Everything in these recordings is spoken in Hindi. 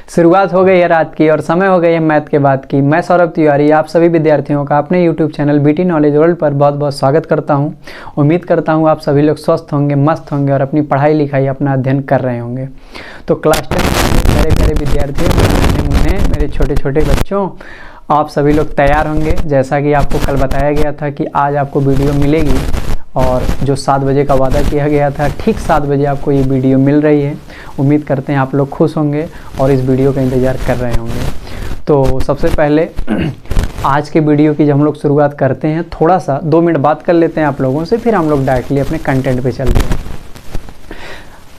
शुरुआत हो गई है रात की और समय हो गई है मैथ के बाद की। मैं सौरभ तिवारी आप सभी विद्यार्थियों का अपने YouTube channel BT knowledge world पर बहुत बहुत स्वागत करता हूं। उम्मीद करता हूं आप सभी लोग स्वस्थ होंगे, मस्त होंगे और अपनी पढ़ाई लिखाई अपना अध्ययन कर रहे होंगे। तो क्लास 10 के प्यारे प्यारे विद्यार्थियों, मेरे छोटे छोटे बच्चों, आप सभी लोग तैयार होंगे। जैसा कि आपको कल बताया गया था कि आज आपको वीडियो मिलेगी और जो 7 बजे का वादा किया गया था, ठीक 7 बजे आपको ये वीडियो मिल रही है। उम्मीद करते हैं आप लोग खुश होंगे और इस वीडियो का इंतज़ार कर रहे होंगे। तो सबसे पहले आज के वीडियो की जब हम लोग शुरुआत करते हैं, थोड़ा सा 2 मिनट बात कर लेते हैं आप लोगों से, फिर हम लोग डायरेक्टली अपने कंटेंट पे चलते हैं।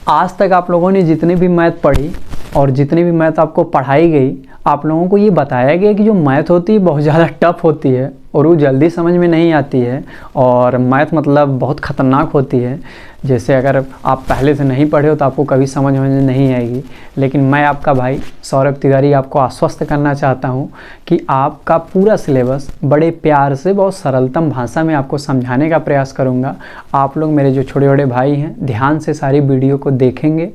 आज तक आप लोगों ने जितनी भी मैथ पढ़ी और जितनी भी मैथ आपको पढ़ाई गई, आप लोगों को ये बताया गया कि जो मैथ होती है बहुत ज़्यादा टफ होती है और वो जल्दी समझ में नहीं आती है और मैथ मतलब बहुत ख़तरनाक होती है। जैसे अगर आप पहले से नहीं पढ़े हो तो आपको कभी समझ में नहीं आएगी। लेकिन मैं आपका भाई सौरभ तिवारी आपको आश्वस्त करना चाहता हूँ कि आपका पूरा सिलेबस बड़े प्यार से बहुत सरलतम भाषा में आपको समझाने का प्रयास करूँगा। आप लोग मेरे जो छोटे छोटे भाई हैं, ध्यान से सारी वीडियो को देखेंगे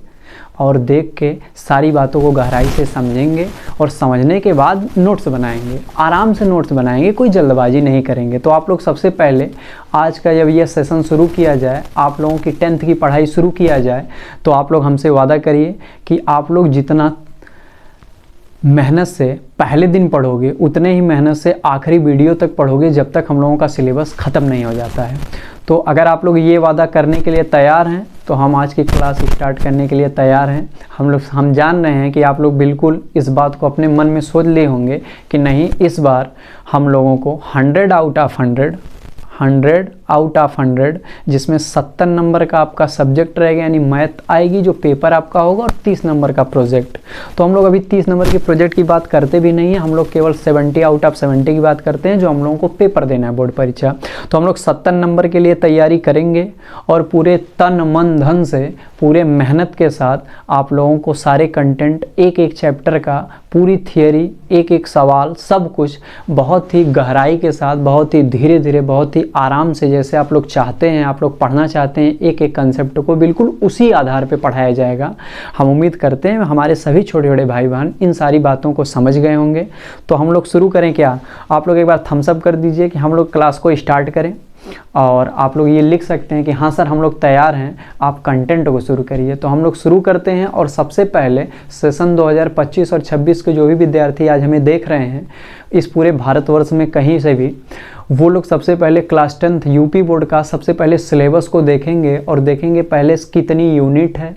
और देख के सारी बातों को गहराई से समझेंगे और समझने के बाद नोट्स बनाएंगे, आराम से नोट्स बनाएंगे, कोई जल्दबाजी नहीं करेंगे। तो आप लोग सबसे पहले आज का जब यह सेशन शुरू किया जाए, आप लोगों की 10th की पढ़ाई शुरू किया जाए, तो आप लोग हमसे वादा करिए कि आप लोग जितना मेहनत से पहले दिन पढ़ोगे उतने ही मेहनत से आखिरी वीडियो तक पढ़ोगे, जब तक हम लोगों का सिलेबस ख़त्म नहीं हो जाता है। तो अगर आप लोग ये वादा करने के लिए तैयार हैं तो हम आज की क्लास स्टार्ट करने के लिए तैयार हैं। हम जान रहे हैं कि आप लोग बिल्कुल इस बात को अपने मन में सोच लिए होंगे कि नहीं, इस बार हम लोगों को 100 आउट ऑफ 100 जिसमें 70 नंबर का आपका सब्जेक्ट रहेगा, यानी मैथ आएगी जो पेपर आपका होगा, और 30 नंबर का प्रोजेक्ट। तो हम लोग अभी 30 नंबर के प्रोजेक्ट की बात करते भी नहीं है, हम लोग केवल 70 आउट ऑफ 70 की बात करते हैं जो हम लोगों को पेपर देना है, बोर्ड परीक्षा। तो हम लोग 70 नंबर के लिए तैयारी करेंगे और पूरे तन मन धन से, पूरे मेहनत के साथ आप लोगों को सारे कंटेंट, एक एक चैप्टर का पूरी थियरी, एक एक सवाल, सब कुछ बहुत ही गहराई के साथ, बहुत ही धीरे धीरे, बहुत ही आराम से, जैसे आप लोग चाहते हैं, आप लोग पढ़ना चाहते हैं, एक एक कंसेप्ट को बिल्कुल उसी आधार पे पढ़ाया जाएगा। हम उम्मीद करते हैं हमारे सभी छोटे छोटे भाई बहन इन सारी बातों को समझ गए होंगे। तो हम लोग शुरू करें क्या? आप लोग एक बार थम्स अप कर दीजिए कि हम लोग क्लास को स्टार्ट करें, और आप लोग ये लिख सकते हैं कि हाँ सर हम लोग तैयार हैं, आप कंटेंट को शुरू करिए। तो हम लोग शुरू करते हैं। और सबसे पहले सेशन 2025 और 26 के जो भी विद्यार्थी आज हमें देख रहे हैं इस पूरे भारतवर्ष में कहीं से भी, वो लोग सबसे पहले क्लास 10th यूपी बोर्ड का सबसे पहले सिलेबस को देखेंगे और देखेंगे पहले कितनी यूनिट है,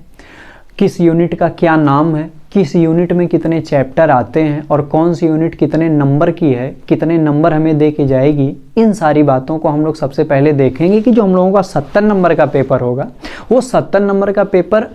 किस यूनिट का क्या नाम है, किस यूनिट में कितने चैप्टर आते हैं और कौन सी यूनिट कितने नंबर की है, कितने नंबर हमें दे के जाएगी। इन सारी बातों को हम लोग सबसे पहले देखेंगे कि जो हम लोगों का 70 नंबर का पेपर होगा, वो 70 नंबर का पेपर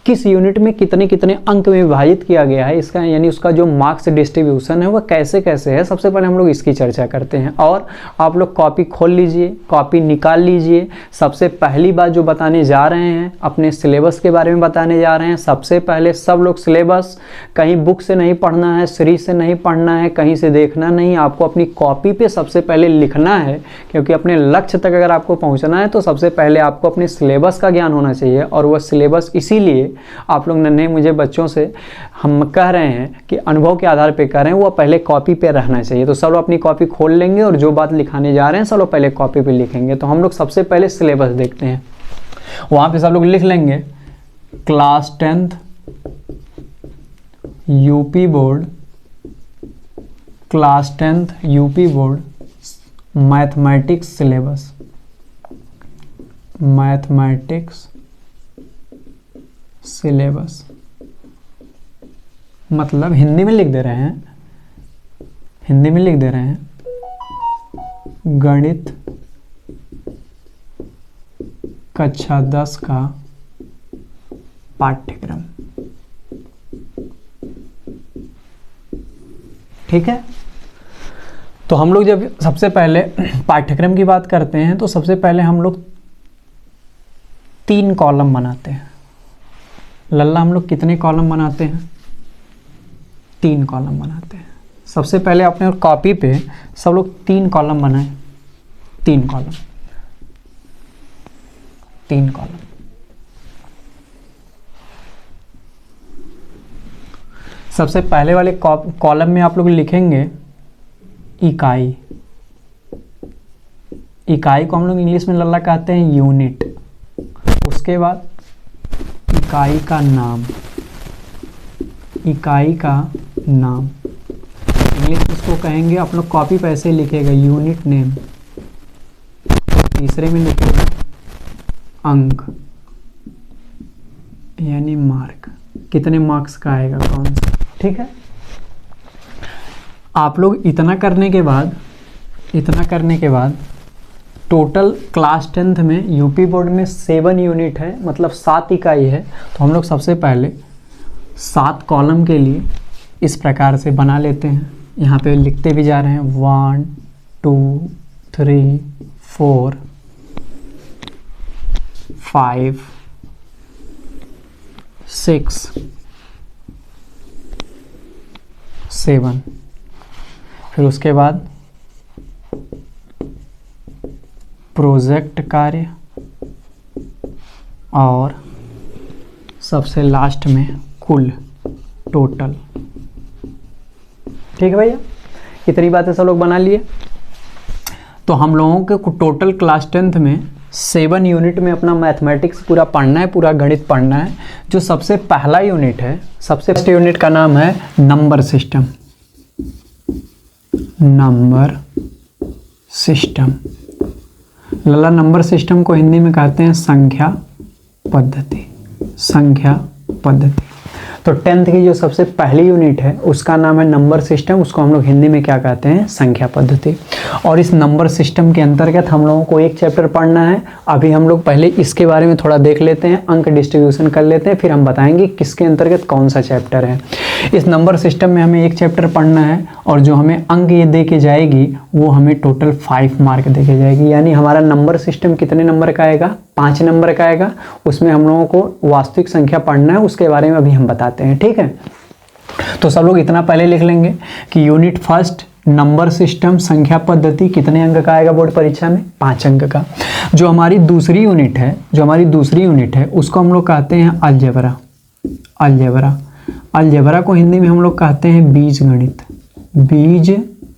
किस यूनिट में कितने कितने अंक में विभाजित किया गया है, इसका यानी उसका जो मार्क्स डिस्ट्रीब्यूशन है वह कैसे कैसे है। सबसे पहले हम लोग इसकी चर्चा करते हैं। और आप लोग कॉपी खोल लीजिए, कॉपी निकाल लीजिए। सबसे पहली बात जो बताने जा रहे हैं, अपने सिलेबस के बारे में बताने जा रहे हैं। सबसे पहले सब लोग सिलेबस कहीं बुक से नहीं पढ़ना है, सीरीज से नहीं पढ़ना है, कहीं से देखना नहीं, आपको अपनी कॉपी पे सबसे पहले लिखना है। क्योंकि अपने लक्ष्य तक अगर आपको पहुँचना है तो सबसे पहले आपको अपने सिलेबस का ज्ञान होना चाहिए। और वह सिलेबस इसीलिए आप लोग नन्हे मुझे बच्चों से हम कह रहे हैं कि अनुभव के आधार पे कह रहे हैं, वो पहले कॉपी पे रहना चाहिए। तो सब लोग अपनी कॉपी खोल लेंगे और जो बात लिखाने जा रहे हैं सब लोग पहले कॉपी पे लिखेंगे। तो हम लोग सबसे पहले सिलेबस देखते हैं, वहाँ पे सब लोग लिख लेंगे class 10th UP board, class 10th UP board mathematics syllabus, mathematics syllabus. मतलब हिंदी में लिख दे रहे हैं, हिंदी में लिख दे रहे हैं गणित कक्षा 10 का पाठ्यक्रम। ठीक है। तो हम लोग जब सबसे पहले पाठ्यक्रम की बात करते हैं तो सबसे पहले हम लोग 3 कॉलम बनाते हैं। लल्ला हम लोग कितने कॉलम बनाते हैं? 3 कॉलम बनाते हैं। सबसे पहले अपने कॉपी पे सब लोग 3 कॉलम बनाएं, 3 कॉलम, 3 कॉलम। सबसे पहले वाले कॉलम में आप लोग लिखेंगे इकाई। इकाई को हम लोग इंग्लिश में लल्ला कहते हैं यूनिट। उसके बाद इकाई का नाम, इकाई का नाम इंग्लिश में इसको कहेंगे, आप लोग कॉपी पे ऐसे लिखेगा यूनिट नेम। तीसरे में लिखेगा अंक यानी मार्क, कितने मार्क्स का आएगा कौन सा, ठीक है। आप लोग इतना करने के बाद टोटल क्लास 10th में यूपी बोर्ड में 7 यूनिट है, मतलब 7 इकाई है। तो हम लोग सबसे पहले 7 कॉलम के लिए इस प्रकार से बना लेते हैं। यहाँ पे लिखते भी जा रहे हैं 1 2 3 4 5 6 7। फिर उसके बाद प्रोजेक्ट कार्य और सबसे लास्ट में कुल टोटल। ठीक है भैया, इतनी बातें सब लोग बना लिए। तो हम लोगों के टोटल क्लास 10th में 7 यूनिट में अपना मैथमेटिक्स पूरा पढ़ना है, पूरा गणित पढ़ना है। जो सबसे पहला यूनिट है, सबसे फर्स्ट यूनिट का नाम है नंबर सिस्टम। नंबर सिस्टम लला नंबर सिस्टम को हिंदी में कहते हैं संख्या पद्धति। संख्या पद्धति। तो 10th की जो सबसे पहली यूनिट है उसका नाम है नंबर सिस्टम, उसको हम लोग हिंदी में क्या कहते हैं, संख्या पद्धति। और इस नंबर सिस्टम के अंतर्गत हम लोगों को एक चैप्टर पढ़ना है। अभी हम लोग पहले इसके बारे में थोड़ा देख लेते हैं, अंक डिस्ट्रीब्यूशन कर लेते हैं, फिर हम बताएंगे किसके अंतर्गत कौन सा चैप्टर है। इस नंबर सिस्टम में हमें एक चैप्टर पढ़ना है और जो हमें अंक ये दे के जाएगी वो हमें टोटल 5 मार्क दे के जाएगी। यानी हमारा नंबर सिस्टम कितने नंबर का आएगा, 5 नंबर का आएगा। उसमें हम लोगों को वास्तविक संख्या पढ़ना है, उसके बारे में अभी हम बताते हैं, ठीक है। तो सब लोग इतना पहले लिख लेंगे कि यूनिट फर्स्ट नंबर सिस्टम संख्या पद्धति कितने अंक का आएगा बोर्ड परीक्षा में, 5 अंक का। जो हमारी दूसरी यूनिट है उसको हम लोग कहते हैं अलजेब्रा। अलजेब्रा अलजेब्रा को हिंदी में हम लोग कहते हैं बीज गणित। बीज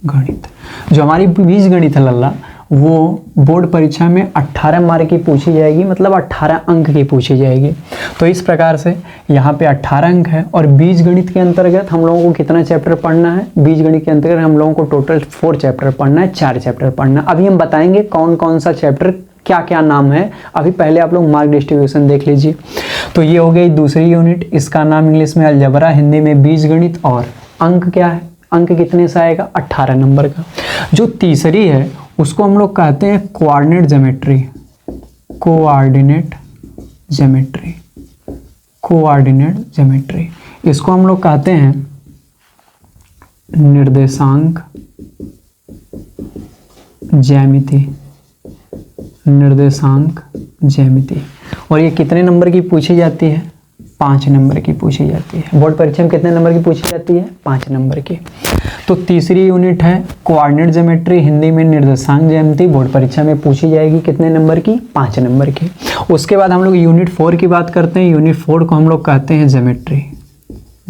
गणित जो हमारी बीज गणित है लल्ला, वो बोर्ड परीक्षा में 18 मार्क की पूछी जाएगी, मतलब 18 अंक की पूछी जाएगी। तो इस प्रकार से यहाँ पे 18 अंक है। और बीज गणित के अंतर्गत हम लोगों को कितना चैप्टर पढ़ना है, बीज गणित के अंतर्गत हम लोगों को टोटल 4 चैप्टर पढ़ना है, 4 चैप्टर पढ़ना है। अभी हम बताएंगे कौन कौन सा चैप्टर क्या क्या नाम है। अभी पहले आप लोग मार्क डिस्ट्रीब्यूशन देख लीजिए। तो ये हो गई दूसरी यूनिट, इसका नाम इंग्लिश में अलजेब्रा, हिंदी में बीज गणित। और अंक क्या है, अंक कितने से आएगा, 18 नंबर का। जो तीसरी है उसको हम लोग कहते हैं coordinate geometry. Coordinate geometry, coordinate geometry. इसको हम लोग कहते हैं निर्देशांक ज्यामिति। निर्देशांक ज्यामिति। और ये कितने नंबर की पूछी जाती है, 5 नंबर की पूछी जाती है। बोर्ड परीक्षा में कितने नंबर की पूछी जाती है, 5 नंबर की। तो तीसरी यूनिट है कोऑर्डिनेट ज्योमेट्री, हिंदी में निर्देशांक ज्यामिति। बोर्ड परीक्षा में पूछी जाएगी कितने नंबर की, 5 नंबर की। उसके बाद हम लोग यूनिट 4 की बात करते हैं। यूनिट 4 को हम लोग कहते हैं ज्योमेट्री।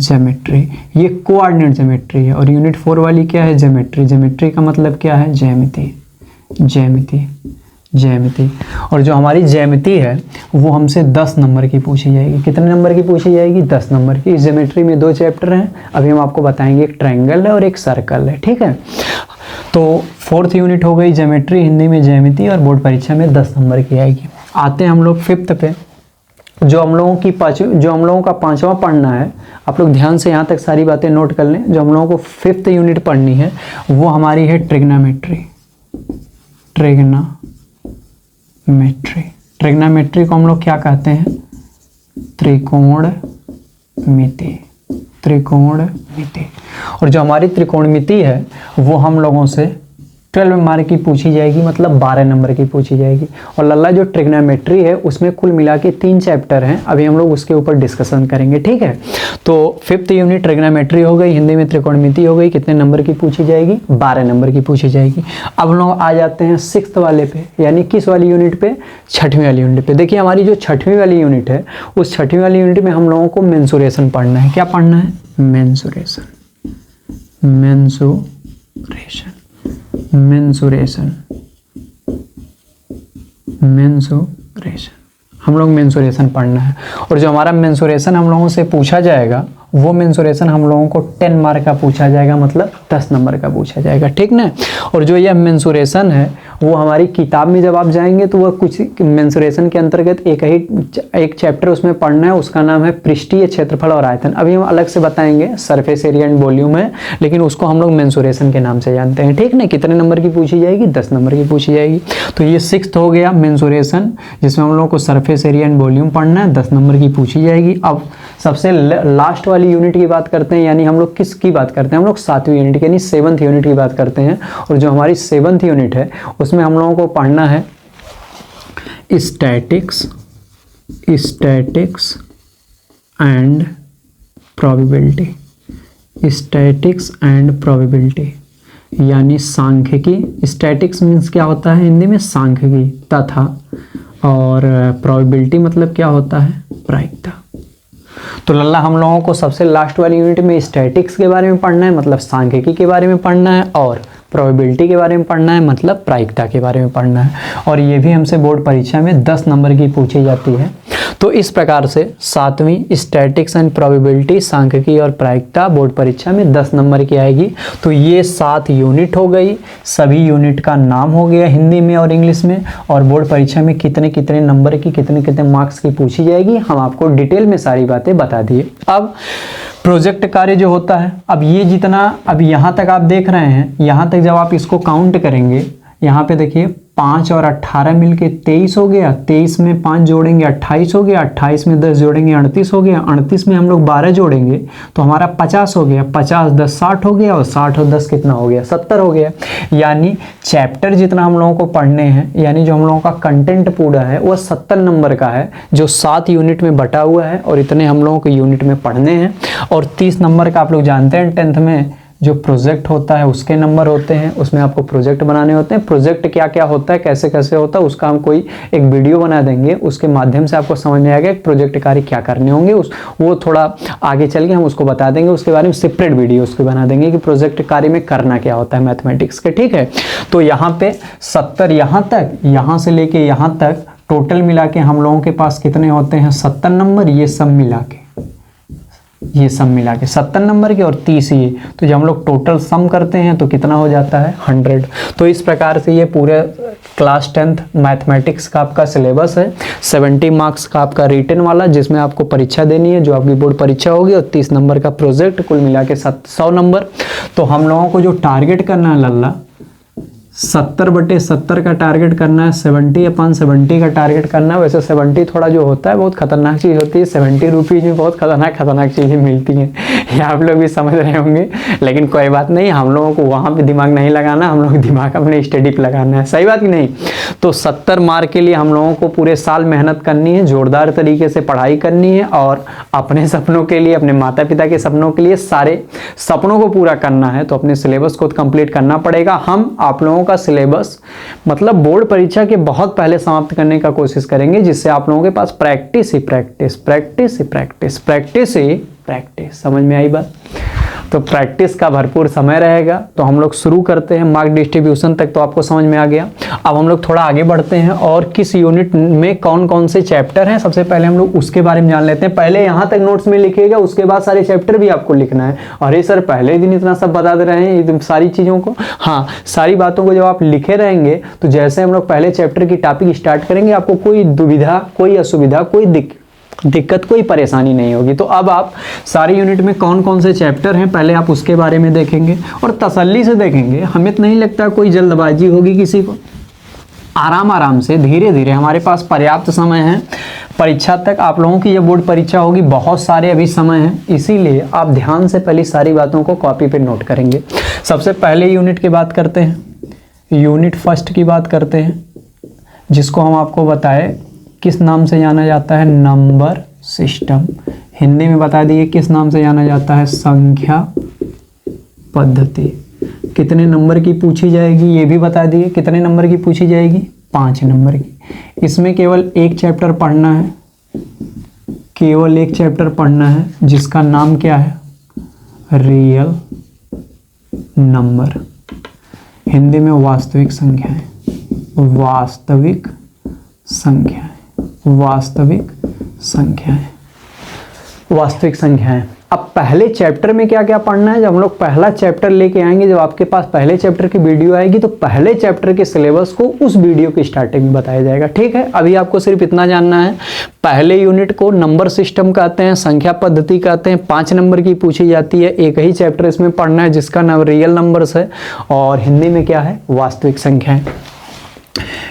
ज्योमेट्री ये कोऑर्डिनेट ज्योमेट्री है। और यूनिट 4 वाली क्या है, ज्योमेट्री। ज्योमेट्री का मतलब क्या है, ज्यामिति। ज्यामिति ज्यामिति। और जो हमारी ज्यामिति है वो हमसे 10 नंबर की पूछी जाएगी। कितने नंबर की पूछी जाएगी, 10 नंबर की। इस ज्योमेट्री में 2 चैप्टर हैं, अभी हम आपको बताएंगे, एक ट्रायंगल है और एक सर्कल है, ठीक है। तो 4th यूनिट हो गई ज्योमेट्री, हिंदी में ज्यामिति, और बोर्ड परीक्षा में 10 नंबर की आएगी। आते हैं हम लोग 5th पे। जो हम लोगों का 5वां पढ़ना है, आप लोग ध्यान से यहाँ तक सारी बातें नोट कर लें। जो हम लोगों को 5th यूनिट पढ़नी है वो हमारी है ट्रिग्नोमेट्री। ट्रिग्नोमेट्री को हम लोग क्या कहते हैं, त्रिकोणमिति। त्रिकोणमिति। और जो हमारी त्रिकोणमिति है वो हम लोगों से 12 मार्क की पूछी जाएगी, मतलब 12 नंबर की पूछी जाएगी। और लल्ला जो ट्रिग्नोमेट्री है उसमें कुल मिला के 3 चैप्टर हैं, अभी हम लोग उसके ऊपर डिस्कशन करेंगे, ठीक है। तो 5th यूनिट ट्रिग्नोमेट्री हो गई, हिंदी में त्रिकोणमिति हो गई, कितने नंबर की पूछी जाएगी, 12 नंबर की पूछी जाएगी। अब हम लोग आ जाते हैं 6th वाले पे, यानी किस वाली यूनिट पे, 6वीं वाली यूनिट पे। देखिए हमारी जो 6वीं वाली यूनिट है उस 6वीं वाली यूनिट में हम लोगों को मेंसुरेशन पढ़ना है। क्या पढ़ना है, मेंसुरेशन, मेंसुरेशन, मेंसुरेशन, मेंसुरेशन, हम लोग मेंसुरेशन पढ़ना है। और जो हमारा मेंसुरेशन हम लोगों से पूछा जाएगा वो मेंसुरेशन हम लोगों को 10 मार्क का पूछा जाएगा, मतलब 10 नंबर का पूछा जाएगा, ठीक ना। और जो यह मेंसुरेशन है वो हमारी किताब में जब आप जाएंगे तो वह कुछ मेंसुरेशन के अंतर्गत एक चैप्टर उसमें पढ़ना है, उसका नाम है पृष्ठीय क्षेत्रफल और आयतन। अभी हम अलग से बताएंगे, सरफेस एरिया एंड वॉल्यूम है, लेकिन उसको हम लोग मेंसुरेशन के नाम से जानते हैं, ठीक ना। कितने नंबर की पूछी जाएगी, 10 नंबर की पूछी जाएगी। तो ये 6th हो गया मेंसुरेशन, जिसमें हम लोग को सरफेस एरिया एंड वॉल्यूम पढ़ना है, 10 नंबर की पूछी जाएगी। अब सबसे लास्ट वाली यूनिट की बात करते हैं, यानी हम लोग किस की बात करते हैं, हम लोग 7वीं यूनिट यानी 7th यूनिट की बात करते हैं। और जो हमारी 7th यूनिट है उसमें हम लोगों को पढ़ना है statics, statics and probability, statics and probability यानी सांख्यिकी। स्टैटिक्स मीन्स क्या होता है हिंदी में, सांख्यिकी तथा, और प्रोबेबिलिटी मतलब क्या होता है, प्रायिकता। तो लल्ला हम लोगों को सबसे लास्ट वाली यूनिट में स्टैटिक्स के बारे में पढ़ना है, मतलब सांख्यिकी के बारे में पढ़ना है, और प्रोबेबिलिटी के बारे में पढ़ना है, मतलब प्रायिकता के बारे में पढ़ना है। और ये भी हमसे बोर्ड परीक्षा में 10 नंबर की पूछी जाती है। तो इस प्रकार से 7वीं स्टैटिक्स एंड प्रोबेबिलिटी, सांख्यिकी और प्रायिकता बोर्ड परीक्षा में 10 नंबर की आएगी। तो ये 7 यूनिट हो गई, सभी यूनिट का नाम हो गया हिंदी में और इंग्लिश में, और बोर्ड परीक्षा में कितने कितने नंबर की, कितने कितने मार्क्स की पूछी जाएगी, हम आपको डिटेल में सारी बातें बता दिए। अब प्रोजेक्ट कार्य जो होता है, अब ये जितना अभी यहाँ तक आप देख रहे हैं, यहाँ तक जब आप इसको काउंट करेंगे, यहाँ पे देखिए 5 और 18 मिलके 23 हो गया, 23 में 5 जोड़ेंगे 28 हो गया, 28 में 10 जोड़ेंगे 38 हो गया, 38 में हम लोग 12 जोड़ेंगे तो हमारा 50 हो गया, 50 10 60 हो गया, और 60 और 10 कितना हो गया, 70 हो गया। यानी चैप्टर जितना हम लोगों को पढ़ने हैं, यानी जो हम लोगों का कंटेंट पूरा है वह 70 नंबर का है, जो 7 यूनिट में बटा हुआ है, और इतने हम लोगों को यूनिट में पढ़ने हैं। और 30 नंबर का आप लोग जानते हैं 10th में जो प्रोजेक्ट होता है उसके नंबर होते हैं, उसमें आपको प्रोजेक्ट बनाने होते हैं। प्रोजेक्ट क्या क्या होता है, कैसे कैसे होता है, उसका हम कोई एक वीडियो बना देंगे, उसके माध्यम से आपको समझ में आएगा कि प्रोजेक्ट कार्य क्या करने होंगे। वो थोड़ा आगे चल के हम उसको बता देंगे, उसके बारे में सेपरेट वीडियो उसको बना देंगे कि प्रोजेक्ट कार्य में करना क्या होता है मैथमेटिक्स के, ठीक है। तो यहाँ पे 70, यहाँ तक, यहाँ से लेके यहाँ तक टोटल मिला के हम लोगों के पास कितने होते हैं, 70 नंबर, ये सब मिला के, ये सब मिला के 70 नंबर के, और 30 ये। तो जब हम लोग टोटल सम करते हैं तो कितना हो जाता है, 100। तो इस प्रकार से ये पूरे क्लास 10th मैथमेटिक्स का आपका सिलेबस है। 70 मार्क्स का आपका रिटन वाला, जिसमें आपको परीक्षा देनी है, जो आपकी बोर्ड परीक्षा होगी, और 30 नंबर का प्रोजेक्ट, कुल मिला के 100 नंबर। तो हम लोगों को जो टारगेट करना है लल्ला, 70/70 का टारगेट करना है, 70/70 का टारगेट करना है। वैसे 70 थोड़ा जो होता है बहुत खतरनाक चीज़ होती है, 70 रुपीज़ में बहुत खतरनाक चीज़ें मिलती हैं, ये आप लोग भी समझ रहे होंगे। लेकिन कोई बात नहीं, हम लोगों को वहाँ पे दिमाग नहीं लगाना, हम लोग दिमाग अपने स्टडी पे लगाना है, सही बात कि नहीं। तो 70 मार्क के लिए हम लोगों को पूरे साल मेहनत करनी है, जोरदार तरीके से पढ़ाई करनी है, और अपने सपनों के लिए, अपने माता पिता के सपनों के लिए, सारे सपनों को पूरा करना है। तो अपने सिलेबस को कंप्लीट करना पड़ेगा। हम आप लोगों का सिलेबस मतलब बोर्ड परीक्षा के बहुत पहले समाप्त करने का कोशिश करेंगे, जिससे आप लोगों के पास प्रैक्टिस ही प्रैक्टिस, प्रैक्टिस ही प्रैक्टिस, प्रैक्टिस ही प्रैक्टिस। समझ में आई बात। तो प्रैक्टिस का भरपूर समय रहेगा। तो हम लोग शुरू करते हैं मार्क डिस्ट्रीब्यूशन तक, तो आपको समझ में आ गया। अब हम लोग थोड़ा आगे बढ़ते हैं, और किस यूनिट में कौन कौन से चैप्टर हैं, सबसे पहले हम लोग उसके बारे में जान लेते हैं। पहले यहाँ तक नोट्स में लिखिएगा, उसके बाद सारे चैप्टर भी आपको लिखना है। अरे सर पहले दिन इतना सब बता दे रहे हैं सारी चीज़ों को। हाँ, सारी बातों को जब आप लिखे रहेंगे तो जैसे हम लोग पहले चैप्टर की टॉपिक स्टार्ट करेंगे, आपको कोई दुविधा, कोई असुविधा, कोई दिक्कत, कोई परेशानी नहीं होगी। तो अब आप सारी यूनिट में कौन कौन से चैप्टर हैं पहले आप उसके बारे में देखेंगे, और तसल्ली से देखेंगे। हमें तो नहीं लगता कोई जल्दबाजी होगी किसी को। आराम से, धीरे धीरे, हमारे पास पर्याप्त समय है परीक्षा तक। आप लोगों की ये बोर्ड परीक्षा होगी, बहुत सारे अभी समय है, इसीलिए आप ध्यान से पहले सारी बातों को कॉपी पे नोट करेंगे। सबसे पहले यूनिट की बात करते हैं, यूनिट फर्स्ट की बात करते हैं, जिसको हम आपको बताए किस नाम से जाना जाता है, नंबर सिस्टम। हिंदी में बता दिए किस नाम से जाना जाता है, संख्या पद्धति। कितने नंबर की पूछी जाएगी ये भी बता दिए, कितने नंबर की पूछी जाएगी, 5 नंबर की। इसमें केवल एक चैप्टर पढ़ना है, केवल एक चैप्टर पढ़ना है, जिसका नाम क्या है, रियल नंबर। हिंदी में वास्तविक संख्याएं, वास्तविक संख्याएं, वास्तविक संख्याएं, वास्तविक संख्याएं। अब पहले चैप्टर में क्या क्या पढ़ना है, जब हम लोग पहला चैप्टर लेके आएंगे, जब आपके पास पहले चैप्टर की वीडियो आएगी तो पहले चैप्टर के सिलेबस को उस वीडियो की स्टार्टिंग में बताया जाएगा। ठीक है, अभी आपको सिर्फ इतना जानना है, पहले यूनिट को नंबर सिस्टम कहते हैं, संख्या पद्धति कहते हैं, 5 नंबर की पूछी जाती है। एक ही चैप्टर इसमें पढ़ना है जिसका नाम रियल नंबर्स है, और हिंदी में क्या है, वास्तविक संख्याएं।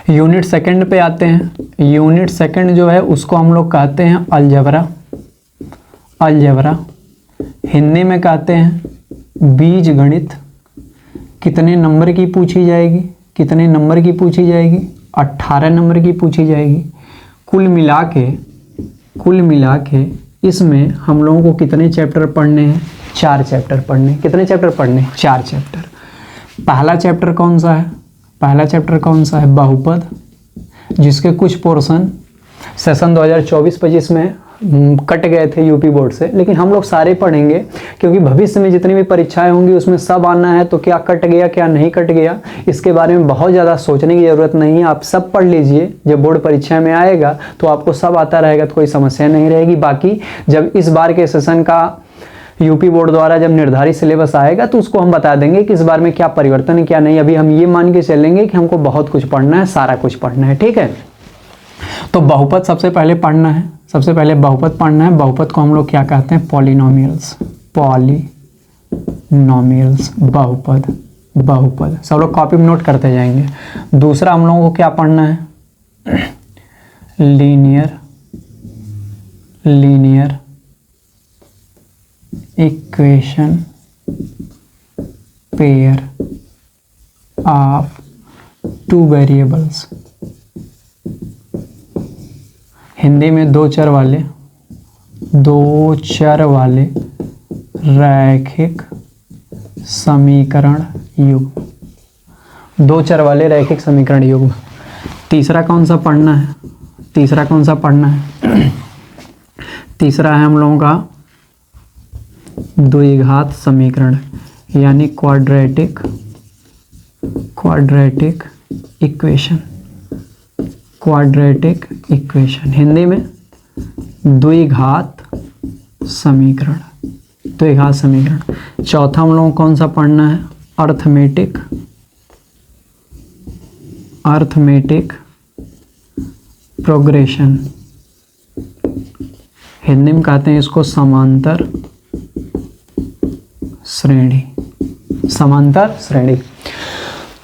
यूनिट सेकंड पे आते हैं। यूनिट सेकंड जो है उसको हम लोग कहते हैं अलजेब्रा। अलजेब्रा हिंदी में कहते हैं बीज गणित। कितने नंबर की पूछी जाएगी, कितने नंबर की पूछी जाएगी, 18 नंबर की पूछी जाएगी। कुल मिला के इसमें हम लोगों को कितने चैप्टर पढ़ने हैं, 4 चैप्टर पढ़ने। कितने चैप्टर पढ़ने, 4 चैप्टर। पहला चैप्टर कौन सा है, पहला चैप्टर कौन सा है, बहुपद, जिसके कुछ पोर्शन सेशन 2024-25 में कट गए थे यूपी बोर्ड से, लेकिन हम लोग सारे पढ़ेंगे क्योंकि भविष्य में जितनी भी परीक्षाएं होंगी उसमें सब आना है। तो क्या कट गया क्या नहीं कट गया, इसके बारे में बहुत ज़्यादा सोचने की ज़रूरत नहीं है। आप सब पढ़ लीजिए, जब बोर्ड परीक्षा में आएगा तो आपको सब आता रहेगा, तो कोई समस्या नहीं रहेगी। बाकी जब इस बार के सेशन का यूपी बोर्ड द्वारा जब निर्धारित सिलेबस आएगा तो उसको हम बता देंगे कि इस बार में क्या परिवर्तन है क्या नहीं। अभी हम ये मान के चलेंगे कि हमको बहुत कुछ पढ़ना है, सारा कुछ पढ़ना है। ठीक है, तो बहुपद सबसे पहले पढ़ना है, सबसे पहले बहुपद पढ़ना है। बहुपद को हम लोग क्या कहते हैं, पॉलिनोमियल्स। पॉलिनोमियल्स, बहुपद, बहुपद। सब लोग कॉपी में नोट करते जाएंगे। दूसरा हम लोगों को क्या पढ़ना है, linear equation pair of 2 variables. Hindi में 2 चर वाले रैखिक समीकरण युग्म। 2 चर वाले रैखिक समीकरण युग्म। तीसरा कौन सा पढ़ना है, तीसरा कौन सा पढ़ना है, तीसरा है हम लोगों का द्विघात समीकरण, यानी quadratic equation. Quadratic equation Hindi में द्विघात समीकरण, द्विघात समीकरण। चौथा हम लोगों को कौन सा पढ़ना है, अर्थमेटिक प्रोग्रेशन। हिंदी में कहते हैं इसको समांतर श्रेणी, समांतर श्रेणी।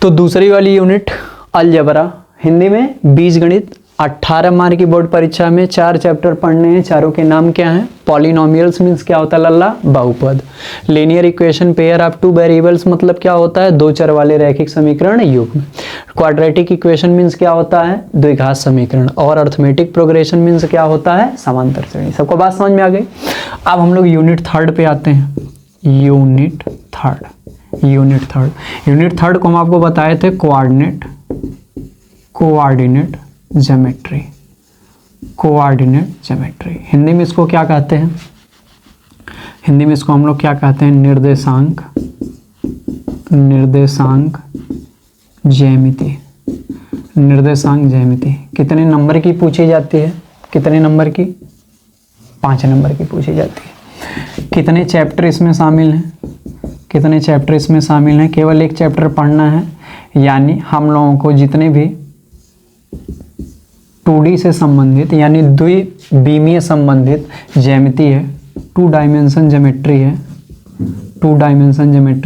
तो दूसरी वाली यूनिट अलजेब्रा, हिंदी में बीजगणित। 18 मार्क की बोर्ड परीक्षा में 4 चैप्टर पढ़ने हैं। चारों के नाम क्या हैं, पॉलिनोमियल्स मीन्स क्या होता है, लल्ला, बहुपद। Linear equation pair of 2 variables मतलब क्या होता है, 2 चर वाले रैखिक समीकरण युग्म। क्वाड्रेटिक इक्वेशन मीन्स क्या होता है, द्विघात समीकरण। और अर्थमेटिक प्रोग्रेशन मीन्स क्या होता है, समांतर श्रेणी। सबको बात समझ में आ गई। अब हम लोग यूनिट थर्ड पे आते हैं। यूनिट थर्ड को हम आपको बताए थे कोऑर्डिनेट ज्योमेट्री। हिंदी में इसको क्या कहते हैं, हिंदी में इसको हम लोग क्या कहते हैं, निर्देशांक ज्यामिति। कितने नंबर की पूछी जाती है, कितने नंबर की, 5 नंबर की पूछी जाती है। कितने चैप्टर इसमें शामिल हैं, कितने चैप्टर इसमें शामिल हैं, केवल एक चैप्टर पढ़ना है। यानी हम लोगों को जितने भी 2D से संबंधित यानी द्विविमीय संबंधित ज्यामिति है, 2 डायमेंशन ज्योमेट्री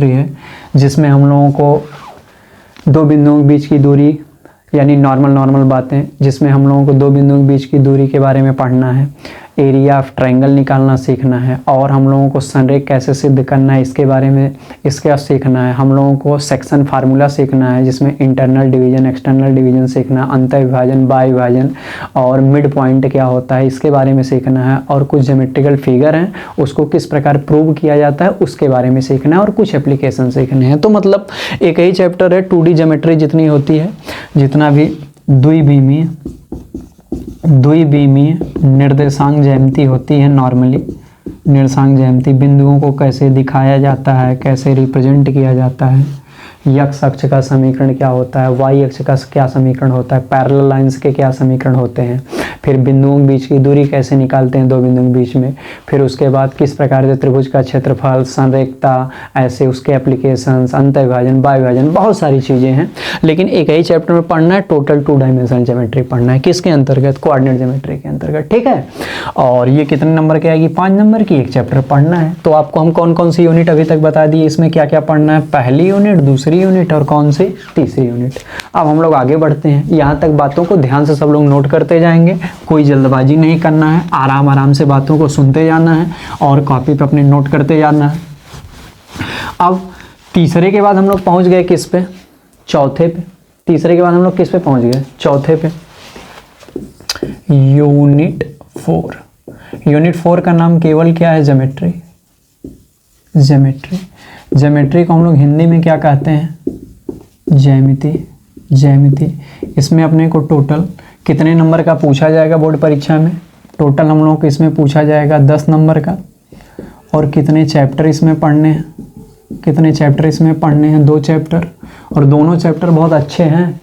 है, जिसमें हम लोगों को 2 बिंदुओं के बीच की दूरी यानी नॉर्मल बातें, जिसमें हम लोगों को 2 बिंदुओं के बीच की दूरी के बारे में पढ़ना है। एरिया ऑफ ट्रायंगल निकालना सीखना है, और हम लोगों को संरेख कैसे सिद्ध करना है इसके बारे में इसका सीखना है। हम लोगों को सेक्शन फार्मूला सीखना है जिसमें इंटरनल डिवीजन, एक्सटर्नल डिवीजन सीखना, अंत विभाजन, बाह्य विभाजन और मिड पॉइंट क्या होता है इसके बारे में सीखना है, और कुछ ज्योमेट्रिकल फिगर हैं उसको किस प्रकार प्रूव किया जाता है उसके बारे में सीखना है, और कुछ एप्लीकेशन सीखने हैं। तो मतलब एक ही चैप्टर है, 2D ज्योमेट्री जितनी होती है, जितना भी द्विविमीय निर्देशांक ज्यामिति होती है, नॉर्मली निर्देशांक ज्यामिति, बिंदुओं को कैसे दिखाया जाता है, कैसे रिप्रेजेंट किया जाता है, एक्स अक्ष का समीकरण क्या होता है, वाई अक्ष का क्या समीकरण होता है, पैरेलल लाइंस के क्या समीकरण होते हैं, फिर बिंदुओं के बीच की दूरी कैसे निकालते हैं दो बिंदुओं के बीच में, फिर उसके बाद किस प्रकार से त्रिभुज का क्षेत्रफल, संरेखता, ऐसे उसके एप्लीकेशंस, अंतःविभाजन, बाह्य विभाजन, बहुत सारी चीज़ें हैं। लेकिन एक ही चैप्टर में पढ़ना है, टोटल 2 डायमेंशनल ज्योमेट्री पढ़ना है, किसके अंतर्गत, कोऑर्डिनेट ज्योमेट्री के अंतर्गत, ठीक है। और ये कितने नंबर की आएगी, 5 नंबर की, एक चैप्टर पढ़ना है। तो आपको हम कौन कौन सी यूनिट अभी तक बता दिए, इसमें क्या क्या पढ़ना है, पहली यूनिट, दूसरी यूनिट और कौन सी, तीसरी यूनिट। अब हम लोग आगे बढ़ते हैं, यहाँ तक बातों को ध्यान से सब लोग नोट करते जाएंगे, कोई जल्दबाजी नहीं करना है, आराम आराम से बातों को सुनते जाना है और कॉपी पे अपने नोट करते जाना है। अब तीसरे के बाद हम लोग पहुँच गए किस पे, चौथे पे। तीसरे के बाद हम लोग किस पे पहुँच गए, चौथे पे, यूनिट 4। यूनिट 4 का नाम केवल क्या है, ज्योमेट्री। ज्योमेट्री, ज्योमेट्री को हम लोग हिंदी में क्या कहते हैं, ज्यामिति। ज्यामिति, इसमें अपने को टोटल कितने नंबर का पूछा जाएगा बोर्ड परीक्षा में, टोटल हम लोगों को इसमें पूछा जाएगा 10 नंबर का। और कितने चैप्टर इसमें पढ़ने हैं, कितने चैप्टर इसमें पढ़ने हैं, 2 चैप्टर, और दोनों चैप्टर बहुत अच्छे हैं।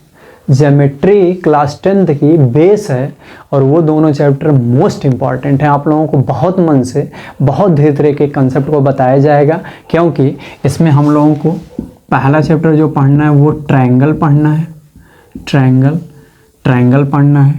ज्योमेट्री क्लास 10th की बेस है और वो दोनों चैप्टर मोस्ट इम्पॉर्टेंट हैं। आप लोगों को बहुत मन से बहुत धीरे धीरे के कंसेप्ट को बताया जाएगा, क्योंकि इसमें हम लोगों को पहला चैप्टर जो पढ़ना है वो ट्रायंगल पढ़ना है। ट्रायंगल पढ़ना है।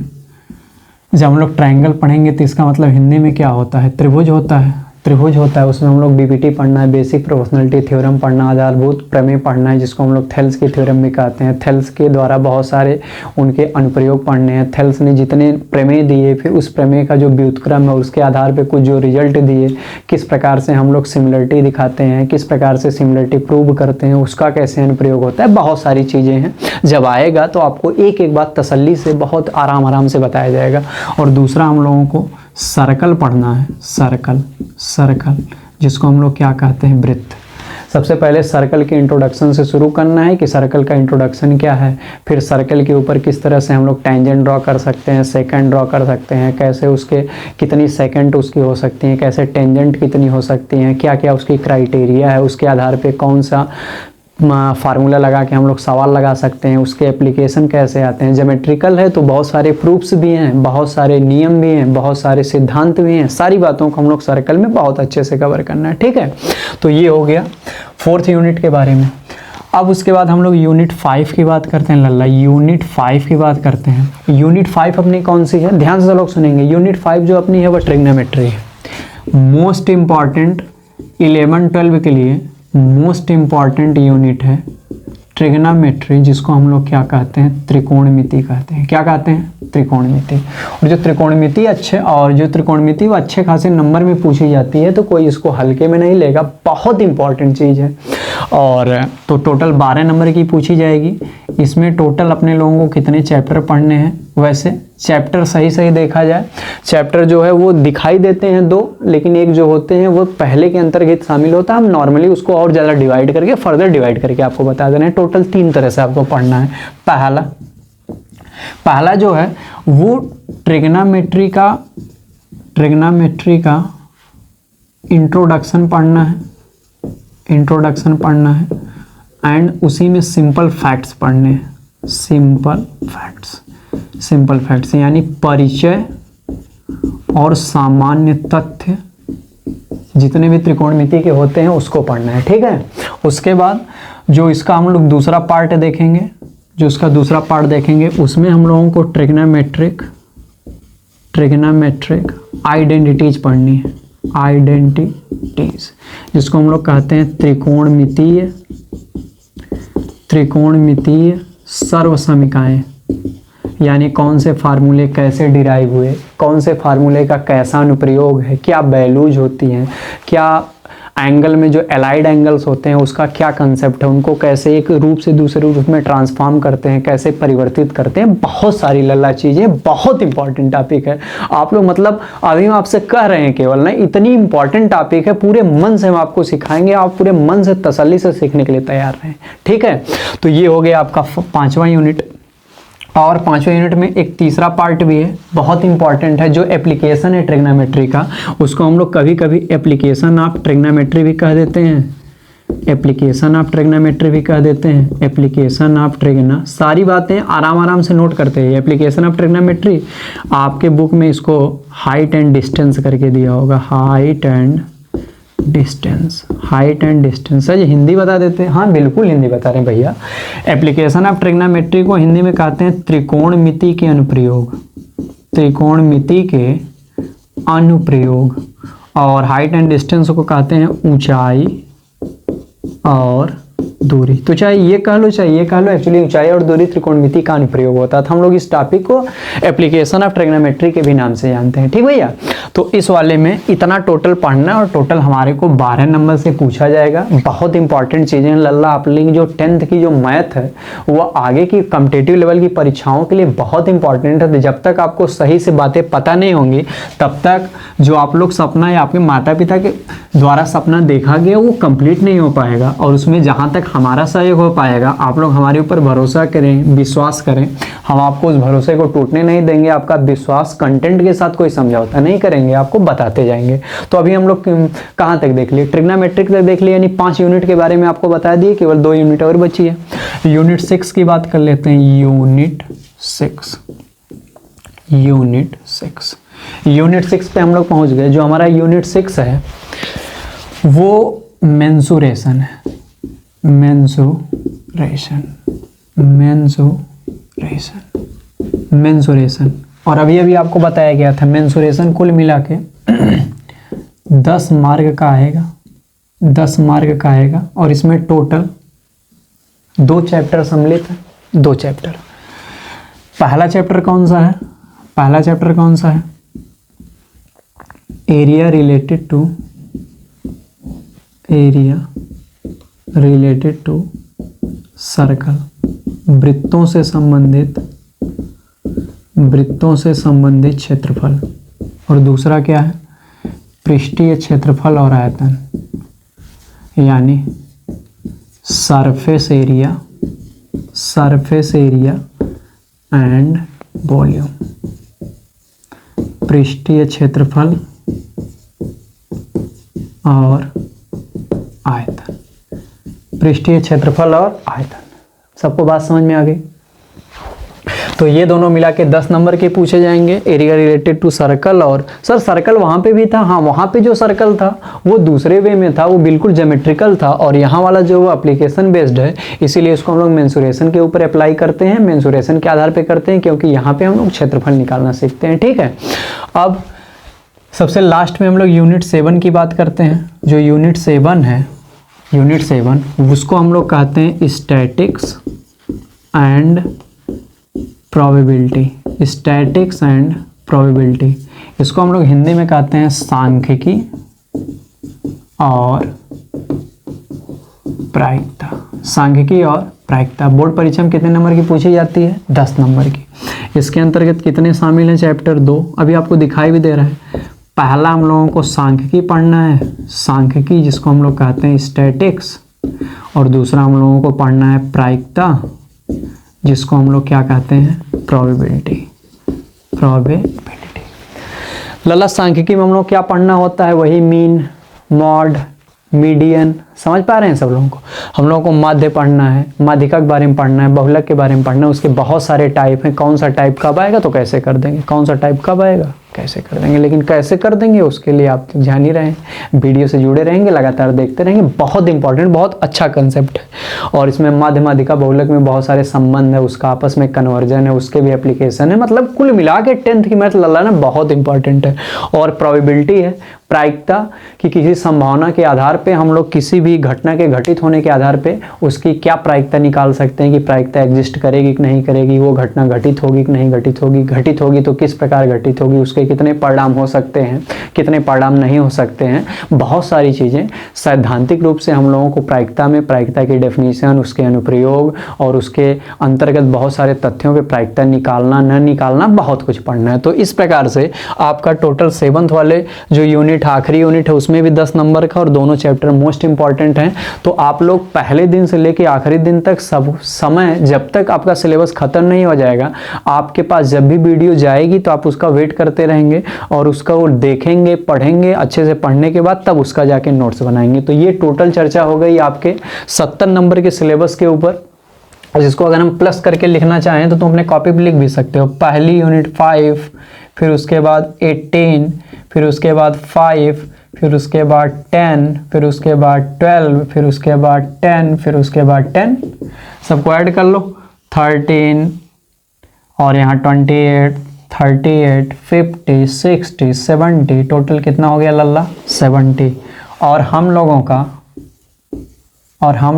जब हम लोग ट्रायंगल पढ़ेंगे तो इसका मतलब हिंदी में क्या होता है, त्रिभुज होता है। त्रिभुज होता है, उसमें हम लोग बीपीटी पढ़ना है, बेसिक प्रोपोर्शनलिटी थ्योरम पढ़ना, आधारभूत प्रमेय पढ़ना है जिसको हम लोग थेल्स की थ्योरम भी कहते हैं। थेल्स के द्वारा बहुत सारे उनके अनुप्रयोग पढ़ने हैं। थेल्स ने जितने प्रमेय दिए, फिर उस प्रमेय का जो व्युत्क्रम है उसके आधार पे कुछ जो रिजल्ट दिए, किस प्रकार से हम लोग सिमिलरिटी दिखाते हैं, किस प्रकार से सिमिलरिटी प्रूव करते हैं, उसका कैसे अनुप्रयोग होता है, बहुत सारी चीज़ें हैं। जब आएगा तो आपको एक एक बात तसल्ली से बहुत आराम से बताया जाएगा। और दूसरा हम लोगों को सर्कल पढ़ना है। सर्कल जिसको हम लोग क्या कहते हैं, वृत्त। सबसे पहले सर्कल के इंट्रोडक्शन से शुरू करना है कि सर्कल का इंट्रोडक्शन क्या है, फिर सर्कल के ऊपर किस तरह से हम लोग टेंजेंट ड्रॉ कर सकते हैं, सेकंड ड्रॉ कर सकते हैं, कैसे उसके कितनी सेकंड उसकी हो सकती हैं, कैसे टेंजेंट कितनी हो सकती हैं, क्या क्या उसकी क्राइटेरिया है, उसके आधार पे कौन सा फार्मूला लगा के हम लोग सवाल लगा सकते हैं, उसके एप्लीकेशन कैसे आते हैं। ज्योमेट्रिकल है तो बहुत सारे प्रूफ्स भी हैं, बहुत सारे नियम भी हैं, बहुत सारे सिद्धांत भी हैं। सारी बातों को हम लोग सर्कल में बहुत अच्छे से कवर करना है, ठीक है। तो ये हो गया 4th यूनिट के बारे में। अब उसके बाद हम लोग यूनिट 5 की बात करते हैं। लल्ला, यूनिट 5 की बात करते हैं। यूनिट 5 अपनी कौन सी है, ध्यान से लोग सुनेंगे। यूनिट 5 जो अपनी है वो ट्रिग्नोमेट्री है। मोस्ट इम्पॉर्टेंट 11-12 के लिए मोस्ट इम्पॉर्टेंट यूनिट है ट्रिग्नोमेट्री, जिसको हम लोग क्या कहते हैं, त्रिकोणमिति कहते हैं। क्या कहते हैं, त्रिकोणमिति। और जो त्रिकोणमिति वो अच्छे खासे नंबर में पूछी जाती है, तो कोई इसको हल्के में नहीं लेगा, बहुत इंपॉर्टेंट चीज़ है। और तो टोटल 12 नंबर की पूछी जाएगी। इसमें टोटल अपने लोगों को कितने चैप्टर पढ़ने हैं, वैसे चैप्टर सही देखा जाए, चैप्टर जो है वो दिखाई देते हैं 2, लेकिन एक जो होते हैं वो पहले के अंतर्गत शामिल होता है। हम नॉर्मली उसको और ज़्यादा डिवाइड करके, फर्दर डिवाइड करके आपको बता देना है। टोटल 3 तरह से आपको पढ़ना है। पहला जो है वो ट्रिग्नोमेट्री का इंट्रोडक्शन पढ़ना है एंड उसी में सिंपल फैक्ट्स पढ़ने हैं। सिंपल फैक्ट्स यानी परिचय और सामान्य तथ्य जितने भी त्रिकोणमिति के होते हैं उसको पढ़ना है, ठीक है। उसके बाद जो इसका हम लोग दूसरा पार्ट देखेंगे, उसमें हम लोगों को ट्रिग्नोमेट्रिक आइडेंटिटीज पढ़नी है। आइडेंटिटीज जिसको हम लोग कहते हैं त्रिकोणमितीय सर्वसमीकाएं यानी कौन से फार्मूले कैसे डिराइव हुए, कौन से फार्मूले का कैसा अनुप्रयोग है, क्या वैल्यूज होती हैं, क्या एंगल में जो एलाइड एंगल्स होते हैं उसका क्या कंसेप्ट है, उनको कैसे एक रूप से दूसरे रूप में ट्रांसफॉर्म करते हैं, कैसे परिवर्तित करते हैं, बहुत सारी लल्ला चीज़ें, बहुत इंपॉर्टेंट टॉपिक है। आप लोग मतलब अभी हम आपसे कह रहे हैं केवल ना, इतनी इंपॉर्टेंट टॉपिक है, पूरे मन से हम आपको सिखाएंगे, आप पूरे मन से तसल्ली से सीखने के लिए तैयार रहें, ठीक है। तो ये हो गया आपका 5वां यूनिट। और 5वें यूनिट में एक तीसरा पार्ट भी है, बहुत इंपॉर्टेंट है, जो एप्लीकेशन है ट्रिग्नोमेट्री का, उसको हम लोग कभी कभी एप्लीकेशन ऑफ ट्रिग्नोमेट्री भी कह देते हैं, एप्लीकेशन ऑफ ट्रिग्नोमेट्री भी कह देते हैं, एप्लीकेशन ऑफ ट्रिग्ना, सारी बातें आराम से नोट करते हैं। एप्लीकेशन ऑफ ट्रिग्नोमेट्री आपके बुक में इसको हाइट एंड डिस्टेंस करके दिया होगा, height and distance, height and distance. Sir Hindi बता देते हैं? हाँ बिल्कुल हिंदी बता रहे हैं भैया। एप्लीकेशन ऑफ ट्रिग्नोमेट्री को हिंदी में कहते हैं त्रिकोणमिति के अनुप्रयोग, त्रिकोणमिति के अनुप्रयोग। और हाइट एंड डिस्टेंस को कहते हैं ऊंचाई और दूरी। तो चाहे ये कह लो चाहे ये कह लो, एक्चुअली ऊंचाई और दूरी त्रिकोणमिति का अनुप्रयोग होता था। हम लोग इस टॉपिक को एप्लीकेशन ऑफ ट्रिग्नोमेट्री के भी नाम से जानते हैं, ठीक भैया। तो इस वाले में इतना टोटल पढ़ना, और टोटल हमारे को 12 नंबर से पूछा जाएगा। बहुत इंपॉर्टेंट चीज़ें लल्ला, आप लोग जो 10th की जो मैथ है वो आगे की कॉम्पिटिटिव लेवल की परीक्षाओं के लिए बहुत इंपॉर्टेंट है। जब तक आपको सही से बातें पता नहीं होंगी तब तक जो आप लोग सपना या आपके माता पिता के द्वारा सपना देखा गया वो कंप्लीट नहीं हो पाएगा। और उसमें जहाँ तक हमारा सहयोग हो पाएगा, आप लोग हमारे ऊपर भरोसा करें, विश्वास करें, हम आपको उस भरोसे को टूटने नहीं देंगे। आपका विश्वास कंटेंट के साथ कोई समझौता नहीं करेंगे, आपको बताते जाएंगे। तो अभी हम लोग कहाँ तक देख लिए? ट्रिग्नोमेट्रिक तक देख लिए, यानी 5 यूनिट के बारे में आपको बता दिए, केवल 2 यूनिट और बची है। यूनिट 6 की बात कर लेते हैं। यूनिट 6, यूनिट 6, यूनिट 6 पे हम लोग पहुँच गए। जो हमारा यूनिट 6 है वो मेंसुरेशन है, मेंसुरेशन, मेंसुरेशन, मेंसुरेशन। और अभी अभी आपको बताया गया था मेंसुरेशन कुल मिला के 10 मार्क का आएगा, 10 मार्क का आएगा। और इसमें टोटल 2 चैप्टर सम्मिलित है, 2 चैप्टर। पहला चैप्टर कौन सा है? पहला चैप्टर कौन सा है? Area related to, area related to circle, वृत्तों से संबंधित, वृत्तों से संबंधित क्षेत्रफल। और दूसरा क्या है? पृष्ठीय क्षेत्रफल और आयतन, यानी surface area, surface area and volume. पृष्ठीय क्षेत्रफल और आयतन, पृष्ठीय क्षेत्रफल और आयतन। सबको बात समझ में आ गई? तो ये दोनों मिला के 10 नंबर के पूछे जाएंगे, एरिया रिलेटेड टू सर्कल। और सर सर्कल वहाँ पे भी था, हाँ वहाँ पे जो सर्कल था वो दूसरे वे में था, वो बिल्कुल ज्योमेट्रिकल था। और यहाँ वाला जो वो एप्लीकेशन बेस्ड है, इसीलिए इसको हम लोग मेंसुरेशन के ऊपर अप्लाई करते हैं, मेंसुरेशन के आधार पे करते हैं, क्योंकि यहाँ पे हम लोग क्षेत्रफल निकालना सीखते हैं, ठीक है। अब सबसे लास्ट में हम लोग यूनिट 7 की बात करते हैं। जो यूनिट 7 है, यूनिट 7 उसको हम लोग कहते हैं statics and probability, statics and probability. इसको हम लोग हिंदी में कहते हैं सांख्यिकी और प्रायिकता, सांख्यिकी और प्रायिकता। बोर्ड परीक्षा में कितने नंबर की पूछी जाती है? 10 नंबर की। इसके अंतर्गत कितने शामिल हैं? चैप्टर 2 अभी आपको दिखाई भी दे रहा है। पहला हम लोगों को सांख्यिकी पढ़ना है, सांख्यिकी जिसको हम लोग कहते हैं स्टैटिक्स। और दूसरा हम लोगों को पढ़ना है प्रायिकता, जिसको हम लोग क्या कहते हैं? Probability, probability. लला सांख्यिकी में हम लोग क्या पढ़ना होता है? वही मीन, मॉड, मीडियन। समझ पा रहे हैं सब लोगों को? हम लोगों को माध्य पढ़ना है, माध्यिका के बारे में पढ़ना है, बहुलक के बारे में पढ़ना है। उसके बहुत सारे टाइप हैं, कौन सा टाइप कब आएगा तो कैसे कर देंगे, कौन सा टाइप कब आएगा कैसे कर देंगे। लेकिन कैसे कर देंगे उसके लिए आप जान ही रहे हैं, वीडियो से जुड़े रहेंगे, लगातार देखते रहेंगे। बहुत इंपॉर्टेंट, बहुत अच्छा कंसेप्ट है। और इसमें माध्य, माध्यिका, बहुलक में बहुत सारे संबंध है, उसका आपस में कन्वर्जन है, उसके भी एप्लीकेशन है। मतलब कुल मिला के 10th की मैथ लल्ला ना बहुत इंपॉर्टेंट है। और प्रोबेबिलिटी है, प्रायिकता कि किसी संभावना के आधार पे हम लोग किसी भी घटना के घटित होने के आधार पे उसकी क्या प्रायिकता निकाल सकते हैं कि प्रायिकता एग्जिस्ट करेगी कि नहीं करेगी, वो घटना घटित होगी कि नहीं घटित होगी तो किस प्रकार घटित होगी, उसके कितने परिणाम हो सकते हैं, कितने परिणाम नहीं हो सकते हैं। बहुत सारी चीज़ें सैद्धांतिक रूप से हम लोगों को प्रायिकता में प्रायिकता की डेफिनेशन, उसके अनुप्रयोग और उसके अंतर्गत बहुत सारे तथ्यों पे प्रायिकता निकालना न निकालना बहुत कुछ पढ़ना है। तो इस प्रकार से आपका टोटल 7th वाले जो यूनिट आखिरी यूनिट है उसमें भी 10 नंबर का और दोनों चैप्टर मोस्ट इंपॉर्टेंट हैं। तो आप लोग पहले दिन से लेके आखिरी दिन तक सब समय जब तक आपका सिलेबस खत्म नहीं हो जाएगा, आपके पास जब भी वीडियो जाएगी तो आप उसका वेट करते रहेंगे और उसका वो देखेंगे, पढ़ेंगे, अच्छे से पढ़ने के बाद तब उसका जाके नोट्स बनाएंगे। तो ये टोटल चर्चा हो गई आपके 70 नंबर के सिलेबस के ऊपर, जिसको अगर हम प्लस करके लिखना चाहें तो तुम अपने कॉपी पे लिख भी सकते हो। पहली यूनिट 5, फिर उसके बाद 18, फिर उसके बाद 5, फिर उसके बाद 10, फिर उसके बाद 12, फिर उसके बाद 10, फिर उसके बाद 10, सबको ऐड कर लो 13 और यहाँ 28, 38, 50, 60, 70, टोटल कितना हो गया लल्ला 70। और हम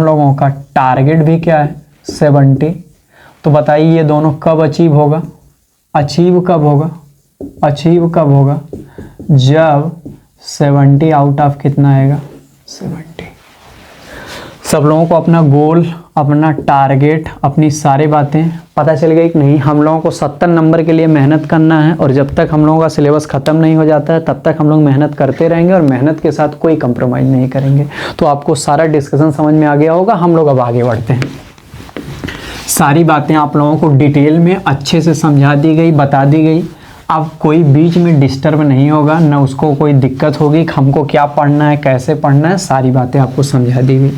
लोगों का टारगेट भी क्या है 70। तो बताइए ये दोनों कब अचीव होगा, अचीव कब होगा जब 70 आउट ऑफ कितना आएगा 70। सब लोगों को अपना गोल, अपना टारगेट, अपनी सारी बातें पता चल गई कि नहीं। हम लोगों को 70 नंबर के लिए मेहनत करना है और जब तक हम लोगों का सिलेबस ख़त्म नहीं हो जाता है तब तक हम लोग मेहनत करते रहेंगे और मेहनत के साथ कोई कंप्रोमाइज़ नहीं करेंगे। तो आपको सारा डिस्कशन समझ में आ गया होगा। हम लोग अब आगे बढ़ते हैं। सारी बातें आप लोगों को डिटेल में अच्छे से समझा दी गई, बता दी गई। अब कोई बीच में डिस्टर्ब नहीं होगा, ना उसको कोई दिक्कत होगी कि हमको क्या पढ़ना है, कैसे पढ़ना है, सारी बातें आपको समझा दी गई।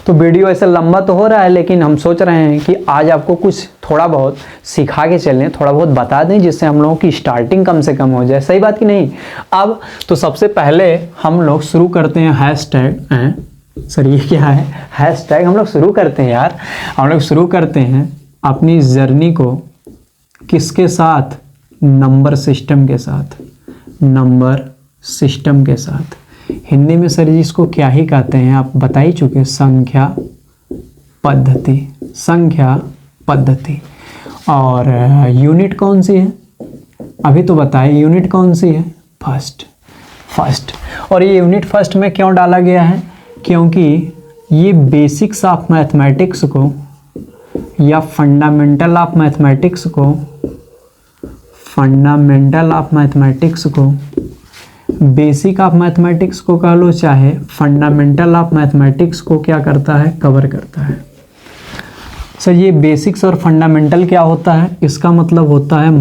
तो वीडियो ऐसे लंबा तो हो रहा है लेकिन हम सोच रहे हैं कि आज आपको कुछ थोड़ा बहुत सिखा के चलें, थोड़ा बहुत बता दें जिससे हम लोगों की स्टार्टिंग कम से कम हो जाए। सही बात कि नहीं। अब तो सबसे पहले हम लोग शुरू करते हैं हैशटैग। सर ये क्या है हैशटैग? हम लोग शुरू करते हैं यार, हम लोग शुरू करते हैं अपनी जर्नी को किसके साथ, नंबर सिस्टम के साथ। नंबर सिस्टम के साथ हिंदी में सर जी इसको क्या ही कहते हैं आप बता ही चुके, संख्या पद्धति, संख्या पद्धति। और यूनिट कौन सी है अभी तो बताए, यूनिट कौन सी है, फर्स्ट। और ये यूनिट फर्स्ट में क्यों डाला गया है, क्योंकि ये बेसिक्स ऑफ मैथमेटिक्स को या फंडामेंटल ऑफ मैथमेटिक्स को बेसिक ऑफ मैथमेटिक्स को कह लो चाहे फंडामेंटल ऑफ मैथमेटिक्स को क्या करता है, कवर करता है। सर ये बेसिक्स और फंडामेंटल क्या होता है, इसका मतलब होता है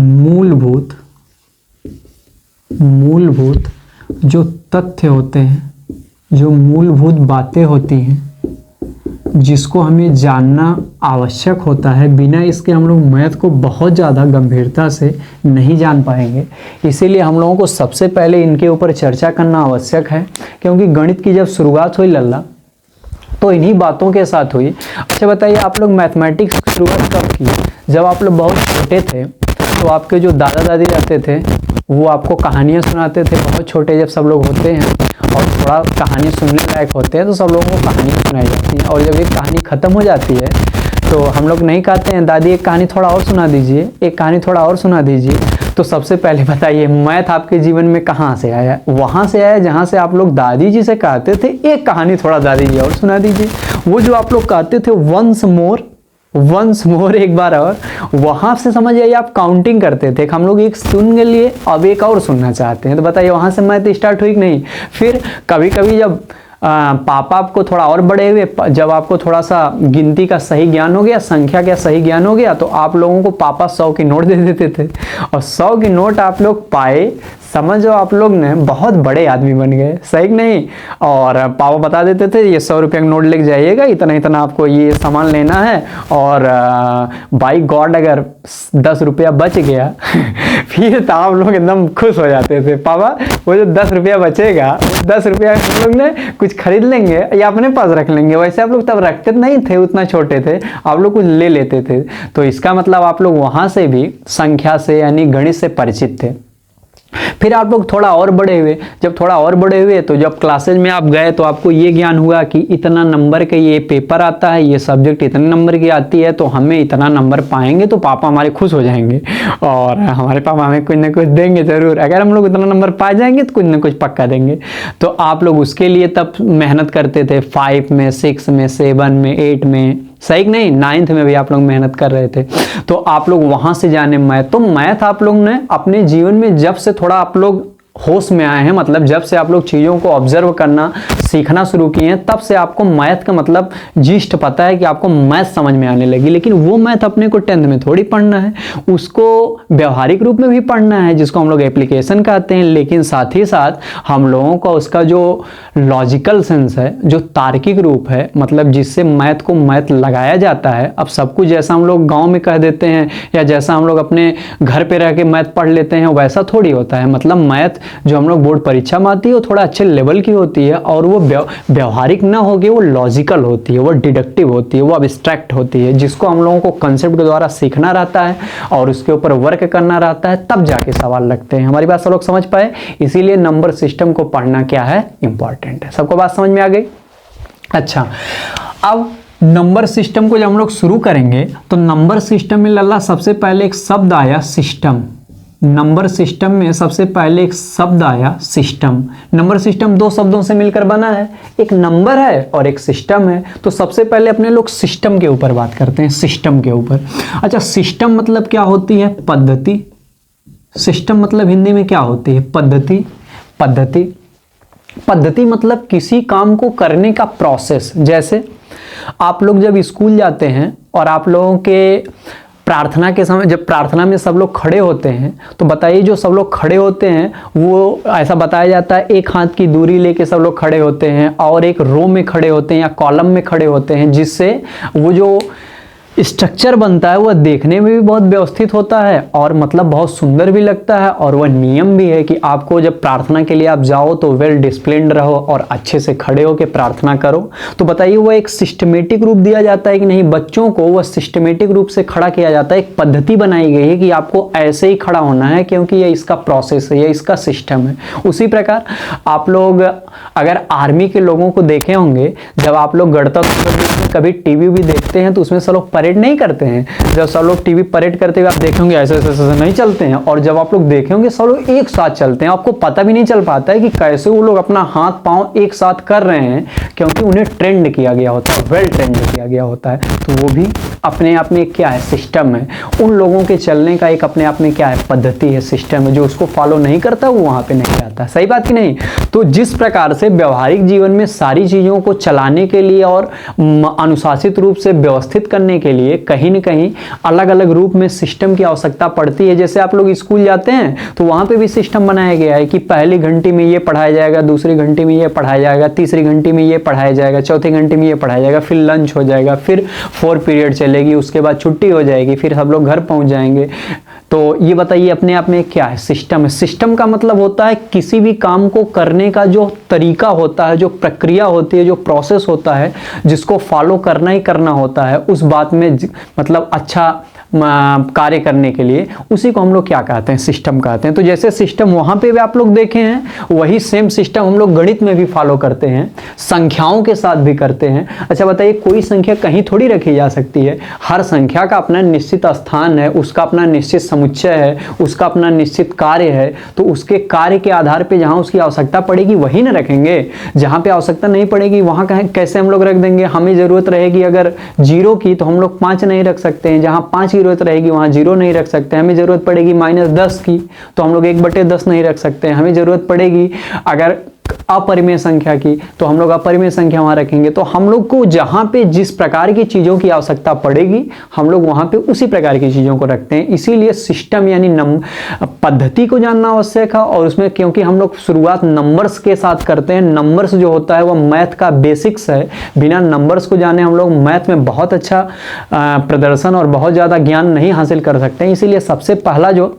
मूलभूत जो तथ्य होते हैं, जो मूलभूत बातें होती हैं जिसको हमें जानना आवश्यक होता है। बिना इसके हम लोग मैथ को बहुत ज़्यादा गंभीरता से नहीं जान पाएंगे। इसीलिए हम लोगों को सबसे पहले इनके ऊपर चर्चा करना आवश्यक है, क्योंकि गणित की जब शुरुआत हुई लल्ला तो इन्हीं बातों के साथ हुई। अच्छा बताइए आप लोग मैथमेटिक्स की शुरुआत कब की? जब आप लोग बहुत छोटे थे तो आपके जो दादा दादी रहते थे वो आपको कहानियाँ सुनाते थे। बहुत छोटे जब सब लोग होते हैं और थोड़ा कहानी सुनने लायक होते हैं तो सब लोगों को कहानियाँ सुनाई जाती हैं। और जब एक कहानी ख़त्म हो जाती है तो हम लोग नहीं कहते हैं दादी एक कहानी थोड़ा और सुना दीजिए, एक कहानी थोड़ा और सुना दीजिए। तो सबसे पहले बताइए मैथ आपके जीवन में कहाँ से आया? वहाँ से आया जहाँ से आप लोग दादी जी से कहते थे एक कहानी थोड़ा दादी जी और सुना दीजिए। वो जो आप लोग कहते थे वंस मोर एक बार और, वहाँ से समझ आइए आप काउंटिंग करते थे। हम लोग एक सुन के लिए अब एक और सुनना चाहते हैं। तो बताइए वहाँ से मैथ स्टार्ट हुई कि नहीं? फिर कभी कभी जब पापा आपको थोड़ा और बड़े हुए, जब आपको थोड़ा सा गिनती का सही ज्ञान हो गया, संख्या का सही ज्ञान हो गया, तो आप लोगों को पापा 100 की नोट दे देते थे और 100 की नोट आप लोग पाए, समझो आप लोग ने बहुत बड़े आदमी बन गए। सही नहीं? और पापा बता देते थे ये 100 रुपये का नोट लेके जाइएगा, इतना इतना आपको ये सामान लेना है। और बाई गॉड अगर 10 रुपया बच गया फिर तो आप लोग एकदम खुश हो जाते थे। पापा वो जो 10 रुपया बचेगा, 10 रुपया हम लोग ने कुछ खरीद लेंगे या अपने पास रख लेंगे। वैसे आप लोग तब रखते नहीं थे, उतना छोटे थे, आप लोग कुछ ले लेते थे। तो इसका मतलब आप लोग वहाँ से भी संख्या से यानी गणित से परिचित थे। फिर आप लोग थोड़ा और बड़े हुए, जब थोड़ा और बड़े हुए तो जब क्लासेज में आप गए तो आपको ये ज्ञान हुआ कि इतना नंबर का ये पेपर आता है, ये सब्जेक्ट इतने नंबर की आती है, तो हमें इतना नंबर पाएंगे तो पापा हमारे खुश हो जाएंगे और हमारे पापा हमें कुछ ना कुछ देंगे ज़रूर। अगर हम लोग इतना नंबर पा जाएंगे तो कुछ ना कुछ पक्का देंगे। तो आप लोग उसके लिए तब मेहनत करते थे 5 में, 6 में, 7 में, 8 में, सही कि नहीं, 9th में भी आप लोग मेहनत कर रहे थे। तो आप लोग वहां से जाने मैथ, तो मैथ आप लोग ने अपने जीवन में जब से थोड़ा आप लोग होश में आए हैं, मतलब जब से आप लोग चीज़ों को ऑब्जर्व करना सीखना शुरू किए हैं, तब से आपको मैथ का मतलब जिस्ट पता है कि आपको मैथ समझ में आने लगी। लेकिन वो मैथ अपने को 10th में थोड़ी पढ़ना है, उसको व्यवहारिक रूप में भी पढ़ना है जिसको हम लोग एप्लीकेशन कहते हैं। लेकिन साथ ही साथ हम लोगों का उसका जो लॉजिकल सेंस है, जो तार्किक रूप है, मतलब जिससे मैथ को मैथ लगाया जाता है। अब सब कुछ जैसा हम लोग गाँव में कह देते हैं या जैसा हम लोग अपने घर पर रह के मैथ पढ़ लेते हैं वैसा थोड़ी होता है। मतलब मैथ जो हम लोग बोर्ड परीक्षा में आती है वो थोड़ा अच्छे लेवल की होती है और वो व्यवहारिक ना होगी, वो लॉजिकल होती है, वो डिडक्टिव होती है, वो अब्स्ट्रैक्ट होती है, जिसको हम लोगों को कंसेप्ट के द्वारा सीखना रहता है और उसके ऊपर वर्क करना रहता है, तब जाके सवाल लगते हैं। हमारी बात सब लोग समझ पाए? इसीलिए नंबर सिस्टम को पढ़ना क्या है, इंपॉर्टेंट है। सबको बात समझ में आ गई? अच्छा, अब नंबर सिस्टम को जब हम लोग शुरू करेंगे तो नंबर सिस्टम में लल्ला सबसे पहले एक शब्द आया सिस्टम। नंबर सिस्टम में सबसे पहले एक शब्द आया सिस्टम। नंबर सिस्टम दो शब्दों से मिलकर बना है, एक नंबर है और एक सिस्टम है। तो सबसे पहले अपने लोग सिस्टम के ऊपर बात करते हैं, सिस्टम के ऊपर। अच्छा, सिस्टम मतलब क्या होती है? पद्धति। सिस्टम मतलब हिंदी में क्या होती है? पद्धति। पद्धति पद्धति मतलब किसी काम को करने का प्रोसेस। जैसे आप लोग जब स्कूल जाते हैं और आप लोगों के प्रार्थना के समय, जब प्रार्थना में सब लोग खड़े होते हैं, तो बताइए जो सब लोग खड़े होते हैं वो ऐसा बताया जाता है एक हाथ की दूरी लेके सब लोग खड़े होते हैं और एक रो में खड़े होते हैं या कॉलम में खड़े होते हैं, जिससे वो जो स्ट्रक्चर बनता है वह देखने में भी बहुत व्यवस्थित होता है और मतलब बहुत सुंदर भी लगता है। और वह नियम भी है कि आपको जब प्रार्थना के लिए आप जाओ तो वेल डिसिप्लिन्ड रहो और अच्छे से खड़े होकर प्रार्थना करो। तो बताइए वह एक सिस्टमेटिक रूप दिया जाता है कि नहीं? बच्चों को वह सिस्टमेटिक रूप से खड़ा किया जाता है, एक पद्धति बनाई गई है कि आपको ऐसे ही खड़ा होना है क्योंकि यह इसका प्रोसेस है, यह इसका सिस्टम है। उसी प्रकार आप लोग अगर आर्मी के लोगों को देखे होंगे, जब आप लोग गणतंत्र दिवस में कभी टीवी भी देखते हैं तो उसमें सब लोग परेड नहीं करते हैं। जब सब लोग टीवी परेड करते हुए आप देखेंगे ऐसे ऐसे नहीं चलते हैं, और जब आप लोग देखेंगे सब लोग एक साथ चलते हैं। आपको पता भी नहीं चल पाता है कि कैसे वो लोग अपना हाथ पांव एक साथ कर रहे हैं, क्योंकि उन्हें ट्रेंड किया गया होता है, वेल ट्रेंड किया गया होता है। तो वो भी अपने आप में क्या है? सिस्टम है। उन लोगों के चलने का एक अपने आप में क्या है? पद्धति है, सिस्टम है। जो उसको फॉलो नहीं करता वो वहां पे नहीं जाता। सही बात कि नहीं? तो जिस प्रकार से व्यवहारिक जीवन में सारी चीजों को चलाने के लिए और अनुशासित रूप से व्यवस्थित करने के लिए कहीं न कहीं अलग अलग रूप में सिस्टम की आवश्यकता पड़ती है। जैसे आप लोग स्कूल जाते हैं तो वहां पे भी सिस्टम बनाया गया है कि पहली घंटी में ये पढ़ाया जाएगा, दूसरी घंटी में ये पढ़ाया जाएगा, तीसरी घंटी में ये पढ़ाया जाएगा, चौथी घंटी में ये पढ़ाया जाएगा, फिर लंच हो जाएगा, फिर 4 पीरियड चलेगी, उसके बाद छुट्टी हो जाएगी, फिर सब लोग घर पहुंच जाएंगे। तो ये बताइए अपने आप में क्या है? सिस्टम है। सिस्टम का मतलब होता है किसी भी काम को करने का जो तरीका होता है, जो प्रक्रिया होती है, जो प्रोसेस होता है, जिसको फॉलो करना ही करना होता है उस बात में, मतलब अच्छा कार्य करने के लिए, उसी को हम लोग क्या कहते हैं? सिस्टम कहते हैं। तो जैसे सिस्टम वहां पे भी आप लोग देखे हैं, वही सेम सिस्टम हम लोग गणित में भी फॉलो करते हैं, संख्याओं के साथ भी करते हैं। अच्छा बताइए, कोई संख्या कहीं थोड़ी रखी जा सकती है। हर संख्या का अपना निश्चित स्थान है, उसका अपना निश्चित समुच्चय है, उसका अपना निश्चित कार्य है। तो उसके कार्य के आधार पर जहां उसकी आवश्यकता पड़ेगी वही ना रखेंगे, जहां पे आवश्यकता नहीं पड़ेगी वहां कैसे हम लोग रख देंगे? हमें जरूरत रहेगी अगर 0 की तो हम लोग 5 नहीं रख सकते हैं, जहां 5 जरूरत रहेगी वहां 0 नहीं रख सकते। हमें जरूरत पड़ेगी -10 की तो हम लोग 1/10 नहीं रख सकते हैं। हमें जरूरत पड़ेगी अगर अपरिमेय संख्या की तो हम लोग अपरिमेय संख्या वहां रखेंगे। तो हम लोग को जहां पे जिस प्रकार की चीजों की आवश्यकता पड़ेगी हम लोग वहां पे उसी प्रकार की चीजों को रखते हैं। इसीलिए सिस्टम यानी पद्धति को जानना आवश्यक है। और उसमें क्योंकि हम लोग शुरुआत नंबर्स के साथ करते हैं, नंबर्स जो होता है वह मैथ का बेसिक्स है। बिना नंबर्स को जाने हम लोग मैथ में बहुत अच्छा प्रदर्शन और बहुत ज्यादा ज्ञान नहीं हासिल कर सकते हैं। इसीलिए सबसे पहला जो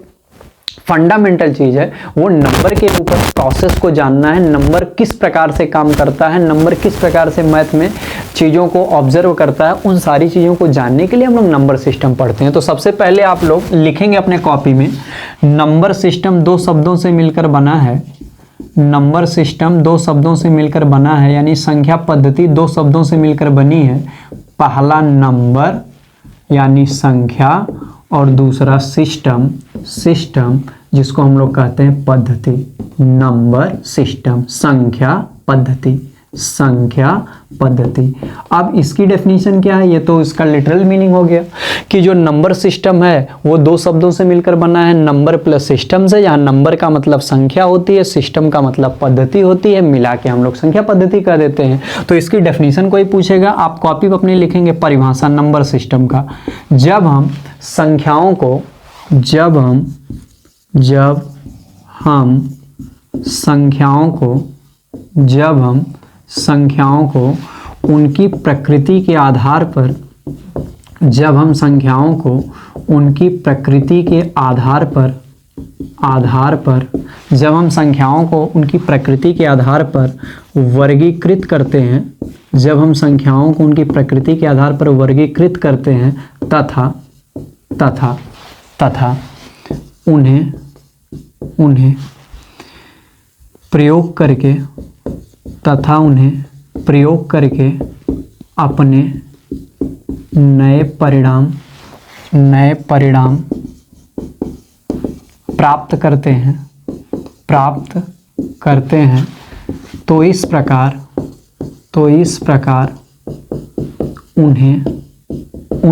फंडामेंटल चीज़ है, वो नंबर के ऊपर प्रोसेस को जानना है, नंबर किस प्रकार से काम करता है, नंबर किस प्रकार से मैथ में चीज़ों को ऑब्जर्व करता है, उन सारी चीज़ों को जानने के लिए हम लोग नंबर सिस्टम पढ़ते हैं। तो सबसे पहले आप लोग लिखेंगे अपने कॉपी में, नंबर सिस्टम दो शब्दों से मिलकर बना है। नंबर सिस्टम दो शब्दों से मिलकर बना है, यानी संख्या पद्धति दो शब्दों से मिलकर बनी है। पहला नंबर यानी संख्या और दूसरा सिस्टम, सिस्टम जिसको हम लोग कहते हैं पद्धति। नंबर सिस्टम, संख्या पद्धति, संख्या पद्धति। अब इसकी डेफिनेशन क्या है, ये तो इसका लिटरल मीनिंग हो गया कि जो नंबर सिस्टम है वो दो शब्दों से मिलकर बना है, नंबर प्लस सिस्टम से, जहाँ नंबर का मतलब संख्या होती है, सिस्टम का मतलब पद्धति होती है, मिला के हम लोग संख्या पद्धति कह देते हैं। तो इसकी डेफिनेशन कोई पूछेगा, आप कॉपी पर अपने लिखेंगे परिभाषा नंबर सिस्टम का। जब हम संख्याओं को जब हम संख्याओं को उनकी प्रकृति के आधार पर जब हम संख्याओं को उनकी प्रकृति के आधार पर वर्गीकृत करते हैं, जब हम संख्याओं को उनकी प्रकृति के आधार पर वर्गीकृत करते हैं तथा उन्हें प्रयोग करके अपने नए परिणाम प्राप्त करते हैं तो इस प्रकार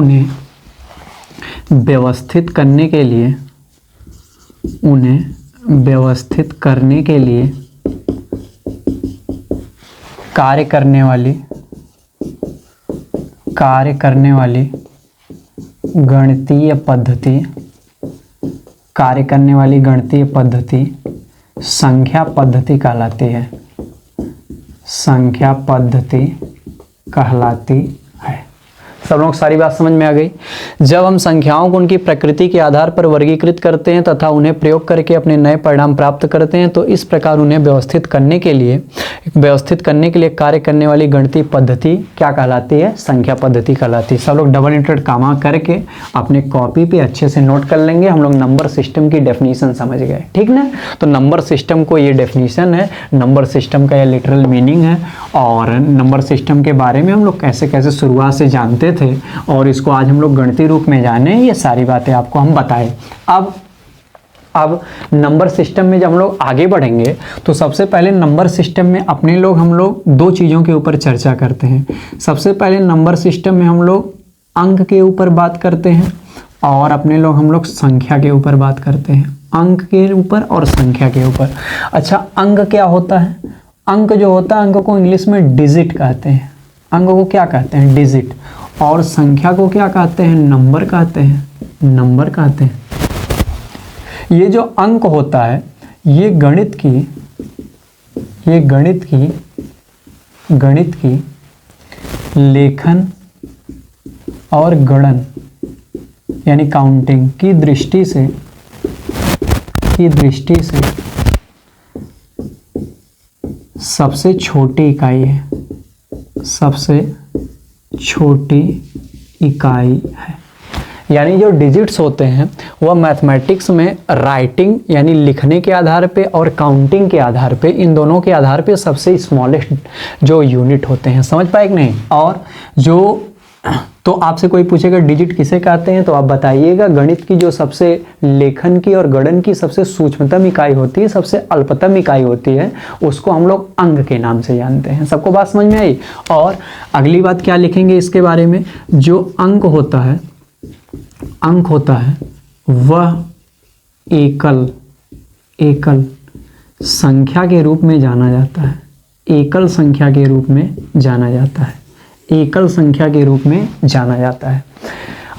उन्हें व्यवस्थित करने के लिए कार्य करने वाली गणितीय पद्धति संख्या पद्धति कहलाती है। संख्या पद्धति कहलाती है। सब लोग सारी बात समझ में आ गई। जब हम संख्याओं को उनकी प्रकृति के आधार पर वर्गीकृत करते हैं तथा उन्हें प्रयोग करके अपने नए परिणाम प्राप्त करते हैं तो इस प्रकार उन्हें व्यवस्थित करने के लिए कार्य करने वाली गणितीय पद्धति क्या कहलाती है, संख्या पद्धति कहलाती है। सब लोग डबल इंटरेड कामा करके अपने कॉपी पे अच्छे से नोट कर लेंगे। हम लोग नंबर सिस्टम की डेफिनेशन समझ गए, ठीक ना। तो नंबर सिस्टम को ये डेफिनेशन है, नंबर सिस्टम का ये लिटरल मीनिंग है, और नंबर सिस्टम के बारे में हम लोग कैसे कैसे शुरुआत से जानते थे और इसको आज हम लोग गणितीय रूप में जाने, ये सारी बातें आपको हम बताएं। अब नंबर सिस्टम में जब हम लोग आगे बढ़ेंगे तो सबसे पहले नंबर सिस्टम में हम लोग दो चीज़ों के ऊपर चर्चा करते हैं। सबसे पहले नंबर सिस्टम में हम लोग अंक के ऊपर बात करते हैं और हम लोग संख्या के ऊपर बात करते हैं, अंक के ऊपर और संख्या के ऊपर। अच्छा, अंक क्या होता है? अंक जो होता है, अंक को इंग्लिश में डिजिट कहते हैं। अंक को क्या कहते हैं? डिजिट। और संख्या को क्या कहते हैं? नंबर कहते हैं। ये जो अंक होता है ये गणित की लेखन और गणन यानी काउंटिंग की दृष्टि से सबसे छोटी इकाई है, सबसे छोटी इकाई है। यानी जो डिजिट्स होते हैं वह मैथमेटिक्स में राइटिंग यानी लिखने के आधार पे और काउंटिंग के आधार पे, इन दोनों के आधार पे सबसे स्मॉलेस्ट जो यूनिट होते हैं। समझ पाए कि नहीं? और जो तो आपसे कोई पूछेगा डिजिट किसे कहते हैं तो आप बताइएगा। गणित की जो सबसे लेखन की और गणन की सबसे सूक्ष्मतम इकाई होती है, सबसे अल्पतम इकाई होती है, उसको हम लोग अंक के नाम से जानते हैं। सबको बात समझ में आई? और अगली बात क्या लिखेंगे इसके बारे में, जो अंक होता है वह एकल संख्या के रूप में जाना जाता है। एकल संख्या के रूप में जाना जाता है।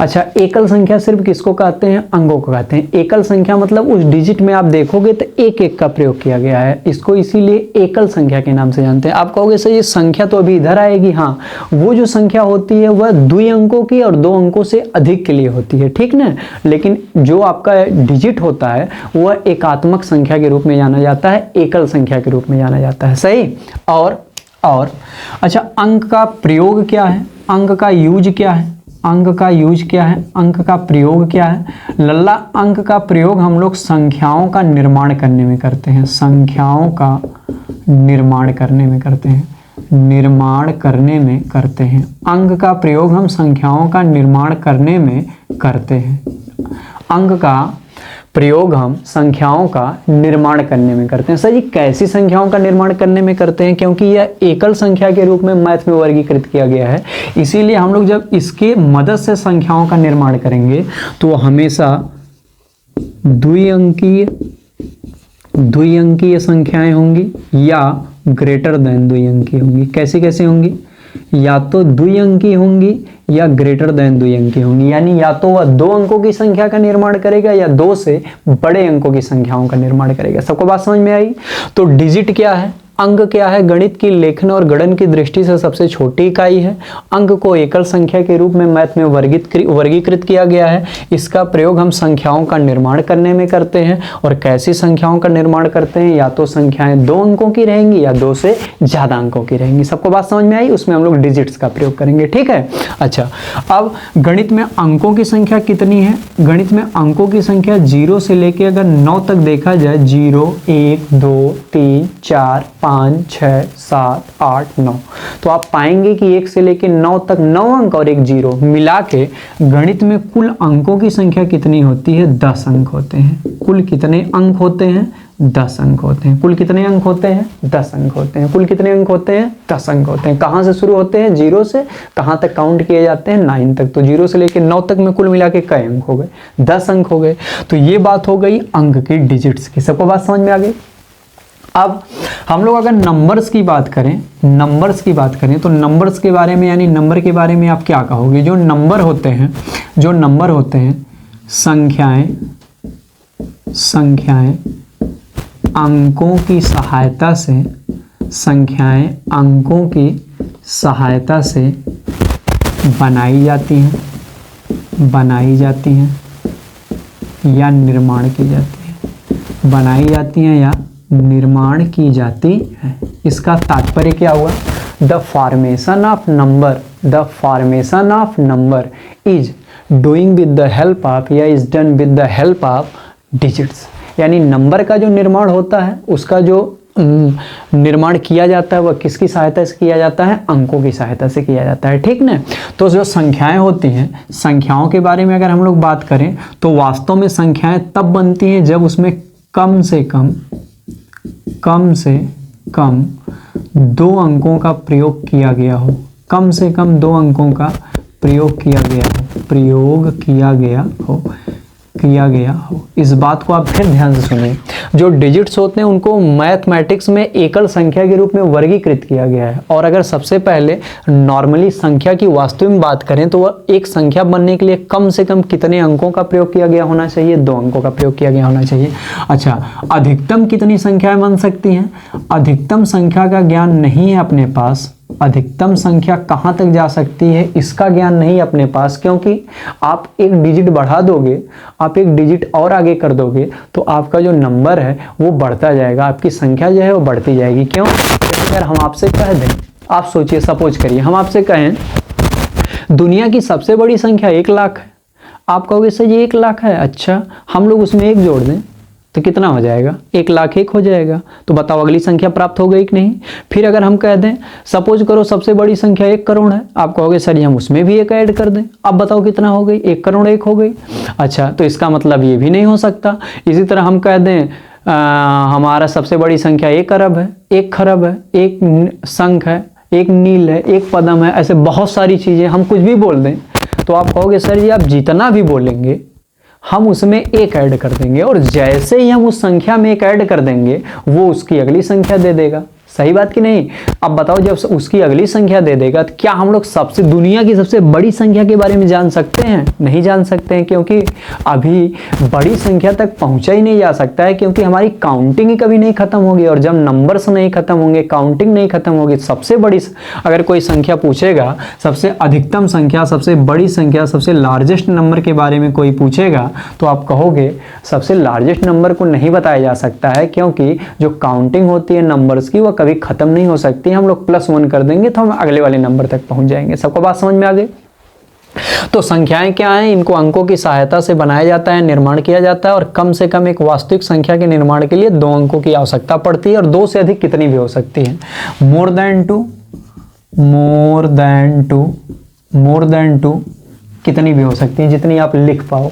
अच्छा, एकल संख्या सिर्फ किसको कहते हैं? अंकों को कहते हैं। एकल संख्या मतलब उस डिजिट में आप देखोगे तो एक एक का प्रयोग किया गया है, इसको इसीलिए एकल संख्या के नाम से जानते हैं। आप कहोगे सर ये संख्या तो अभी इधर आएगी, हाँ, वो जो संख्या होती है वह 2 अंकों की और 2 अंकों से अधिक के लिए होती है, ठीक ना। लेकिन जो आपका डिजिट होता है वह एकात्मक संख्या के रूप में जाना जाता है, एकल संख्या के रूप में जाना जाता है, सही। और अच्छा, अंक का प्रयोग क्या है? अंक का यूज क्या है? अंक का यूज क्या है? अंक का प्रयोग क्या है? लल्ला, अंक का प्रयोग हम लोग संख्याओं का निर्माण करने में करते हैं, संख्याओं का निर्माण करने में करते हैं, निर्माण करने में करते हैं। अंक का प्रयोग हम संख्याओं का निर्माण करने में करते हैं। अंक का प्रयोग हम संख्याओं का निर्माण करने में करते हैं। सर जी कैसी संख्याओं का निर्माण करने में करते हैं? क्योंकि यह एकल संख्या के रूप में मैथ में वर्गीकृत किया गया है, इसीलिए हम लोग जब इसके मदद से संख्याओं का निर्माण करेंगे तो हमेशा द्विअंकीय संख्याएं होंगी या ग्रेटर देन द्विअंकीय होंगी। कैसी कैसी होंगी? या तो द्विअंकी होंगी या ग्रेटर देन द्विअंकी होंगी, यानी या तो वह 2 अंकों की संख्या का निर्माण करेगा या 2 से बड़े अंकों की संख्याओं का निर्माण करेगा। सबको बात समझ में आई? तो डिजिट क्या है? अंक क्या है? गणित की लेखन और गणन की दृष्टि से सबसे छोटी इकाई है। अंक को एकल संख्या के रूप में मैथ में वर्गीकृत किया गया है। इसका प्रयोग हम संख्याओं का निर्माण करने में करते हैं। और कैसी संख्याओं का निर्माण करते हैं? या तो संख्याएं 2 अंकों की रहेंगी या 2 से ज्यादा अंकों की रहेंगी। सबको बात समझ में आई? उसमें हम लोग डिजिट्स का प्रयोग करेंगे, ठीक है। अच्छा, अब गणित में अंकों की संख्या कितनी है? गणित में अंकों की संख्या 0 से लेके अगर 9 तक देखा जाए, 0, 1, 2, 3, 4, 5, 6, 7, 8, 9, तो आप पाएंगे कि 1 से लेकर 9 तक 9 अंक और 1 0 मिला के गणित में कुल अंकों की संख्या कितनी होती है? 10 अंक होते हैं। कुल कितने अंक होते हैं? 10 अंक होते हैं। कुल कितने अंक होते हैं? 10 अंक होते हैं। कुल कितने अंक होते हैं? 10 अंक होते हैं। कहाँ से शुरू होते हैं? 0 से। कहाँ तक काउंट किए जाते हैं? 9 तक। तो 0 से लेकर 9 तक में कुल मिला के कई अंक हो गए? 10 अंक हो गए। तो ये बात हो गई अंक की, डिजिट्स की। सबको बात समझ में आ गई? अब हम लोग अगर नंबर्स की बात करें, तो नंबर्स के बारे में, यानी नंबर के बारे में आप क्या कहोगे? जो नंबर होते हैं संख्याएं अंकों की सहायता से बनाई जाती हैं या निर्माण की जाती है। बनाई जाती हैं या निर्माण की जाती है। इसका तात्पर्य क्या हुआ? The formation of number is doing with the help of या is done with the help of digits. यानी नंबर का जो निर्माण होता है, उसका जो निर्माण किया जाता है वह किसकी सहायता से किया जाता है? अंकों की सहायता से किया जाता है, ठीक ना। तो जो संख्याएं होती हैं, संख्याओं के बारे में अगर हम लोग बात करें तो वास्तव में संख्याएं तब बनती हैं जब उसमें कम से कम 2 अंकों का प्रयोग किया गया हो। कम से कम 2 अंकों का प्रयोग किया गया हो। इस बात को आप फिर ध्यान से सुनिए। जो डिजिट्स होते हैं उनको मैथमेटिक्स में एकल संख्या के रूप में वर्गीकृत किया गया है। और अगर सबसे पहले नॉर्मली संख्या की वास्तविक में बात करें तो वह एक संख्या बनने के लिए कम से कम कितने अंकों का प्रयोग किया गया होना चाहिए? 2 अंकों का प्रयोग किया गया होना चाहिए। अच्छा, अधिकतम कितनी संख्याएं बन सकती हैं? अधिकतम संख्या का ज्ञान नहीं है अपने पास। अधिकतम संख्या कहाँ तक जा सकती है इसका ज्ञान नहीं अपने पास, क्योंकि आप एक डिजिट बढ़ा दोगे, आप एक डिजिट और आगे कर दोगे तो आपका जो नंबर है वो बढ़ता जाएगा, आपकी संख्या जो है वो बढ़ती जाएगी। क्यों? अगर हम आपसे कह दें, आप सोचिए, सपोज करिए हम आपसे कहें दुनिया की सबसे बड़ी संख्या 1 लाख है। आप कहोगे सर ये 1 लाख है, अच्छा हम लोग उसमें 1 जोड़ दें तो कितना हो जाएगा? 1,01,000 हो जाएगा। तो बताओ अगली संख्या प्राप्त हो गई कि नहीं? फिर अगर हम कह दें, सपोज करो सबसे बड़ी संख्या 1 करोड़ है, आप कहोगे सर ये हम उसमें भी 1 ऐड कर दें। अब बताओ कितना हो गई? 1 करोड़ 1 हो गई। अच्छा, तो इसका मतलब ये भी नहीं हो सकता। इसी तरह हम कह दें हमारा सबसे बड़ी संख्या 1 अरब है, 1 खरब है, 1 शंख है, 1 नील है, 1 पदम है, ऐसे बहुत सारी चीज़ें हम कुछ भी बोल दें तो आप कहोगे सर जी आप जितना भी बोलेंगे हम उसमें 1 ऐड कर देंगे, और जैसे ही हम उस संख्या में 1 ऐड कर देंगे वो उसकी अगली संख्या दे देगा। सही बात कि नहीं? अब बताओ, जब उसकी अगली संख्या दे देगा तो क्या हम लोग सबसे दुनिया की सबसे बड़ी संख्या के बारे में जान सकते हैं? नहीं जान सकते हैं, क्योंकि अभी बड़ी संख्या तक पहुंचा ही नहीं जा सकता है, क्योंकि हमारी काउंटिंग ही कभी नहीं खत्म होगी। और जब नंबर्स नहीं खत्म होंगे, काउंटिंग नहीं खत्म होगी, सबसे बड़ी अगर कोई संख्या पूछेगा, सबसे अधिकतम संख्या, सबसे बड़ी संख्या, सबसे लार्जेस्ट नंबर के बारे में कोई पूछेगा, तो आप कहोगे सबसे लार्जेस्ट नंबर को नहीं बताया जा सकता है, क्योंकि जो काउंटिंग होती है नंबर्स की वो कभी खत्म नहीं हो सकती। हम लोग +1 कर देंगे तो हम अगले वाले नंबर तक पहुंच जाएंगे। सबको बात समझ में आ गई? तो संख्याएं क्या हैं? इनको अंकों की सहायता से बनाया जाता है, निर्माण किया जाता है, और कम से कम एक वास्तविक संख्या के निर्माण के लिए 2 अंकों की आवश्यकता पड़ती है, और 2 से अधिक कितनी भी हो सकती है। मोर देन टू कितनी भी हो सकती है, जितनी आप लिख पाओ।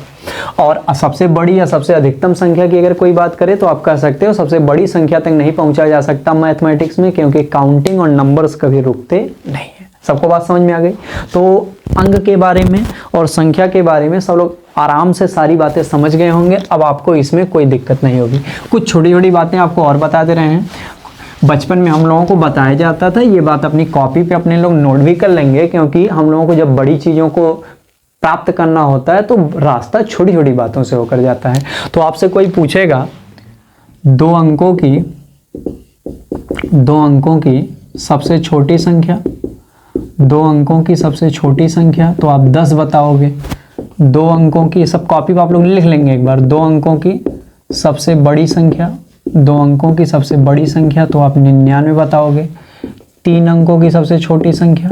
और सबसे बड़ी या सबसे अधिकतम संख्या की अगर कोई बात करे तो आप कह सकते हो सबसे बड़ी संख्या तक नहीं पहुंचा जा सकता मैथमेटिक्स में, क्योंकि काउंटिंग और नंबर्स कभी रुकते नहीं है। सबको बात समझ में आ गई? तो अंक के बारे में और संख्या के बारे में सब लोग आराम से सारी बातें समझ गए होंगे। अब आपको इसमें कोई दिक्कत नहीं होगी। कुछ छोटी छोटी बातें आपको और बता दे रहे हैं। बचपन में हम लोगों को बताया जाता था, ये बात अपनी कॉपी पे अपने लोग नोट भी कर लेंगे, क्योंकि हम लोगों को जब बड़ी चीज़ों को प्राप्त करना होता है तो रास्ता छोटी छोटी बातों से होकर जाता है। तो आपसे कोई पूछेगा 2 अंकों की सबसे छोटी संख्या, 2 अंकों की सबसे छोटी संख्या, तो आप 10 बताओगे। 2 अंकों की, सब कॉपी पर आप लोग लिख लेंगे एक बार। 2 अंकों की सबसे बड़ी संख्या, 2 अंकों की सबसे बड़ी संख्या, तो आप 99 बताओगे। 3 अंकों की सबसे छोटी संख्या,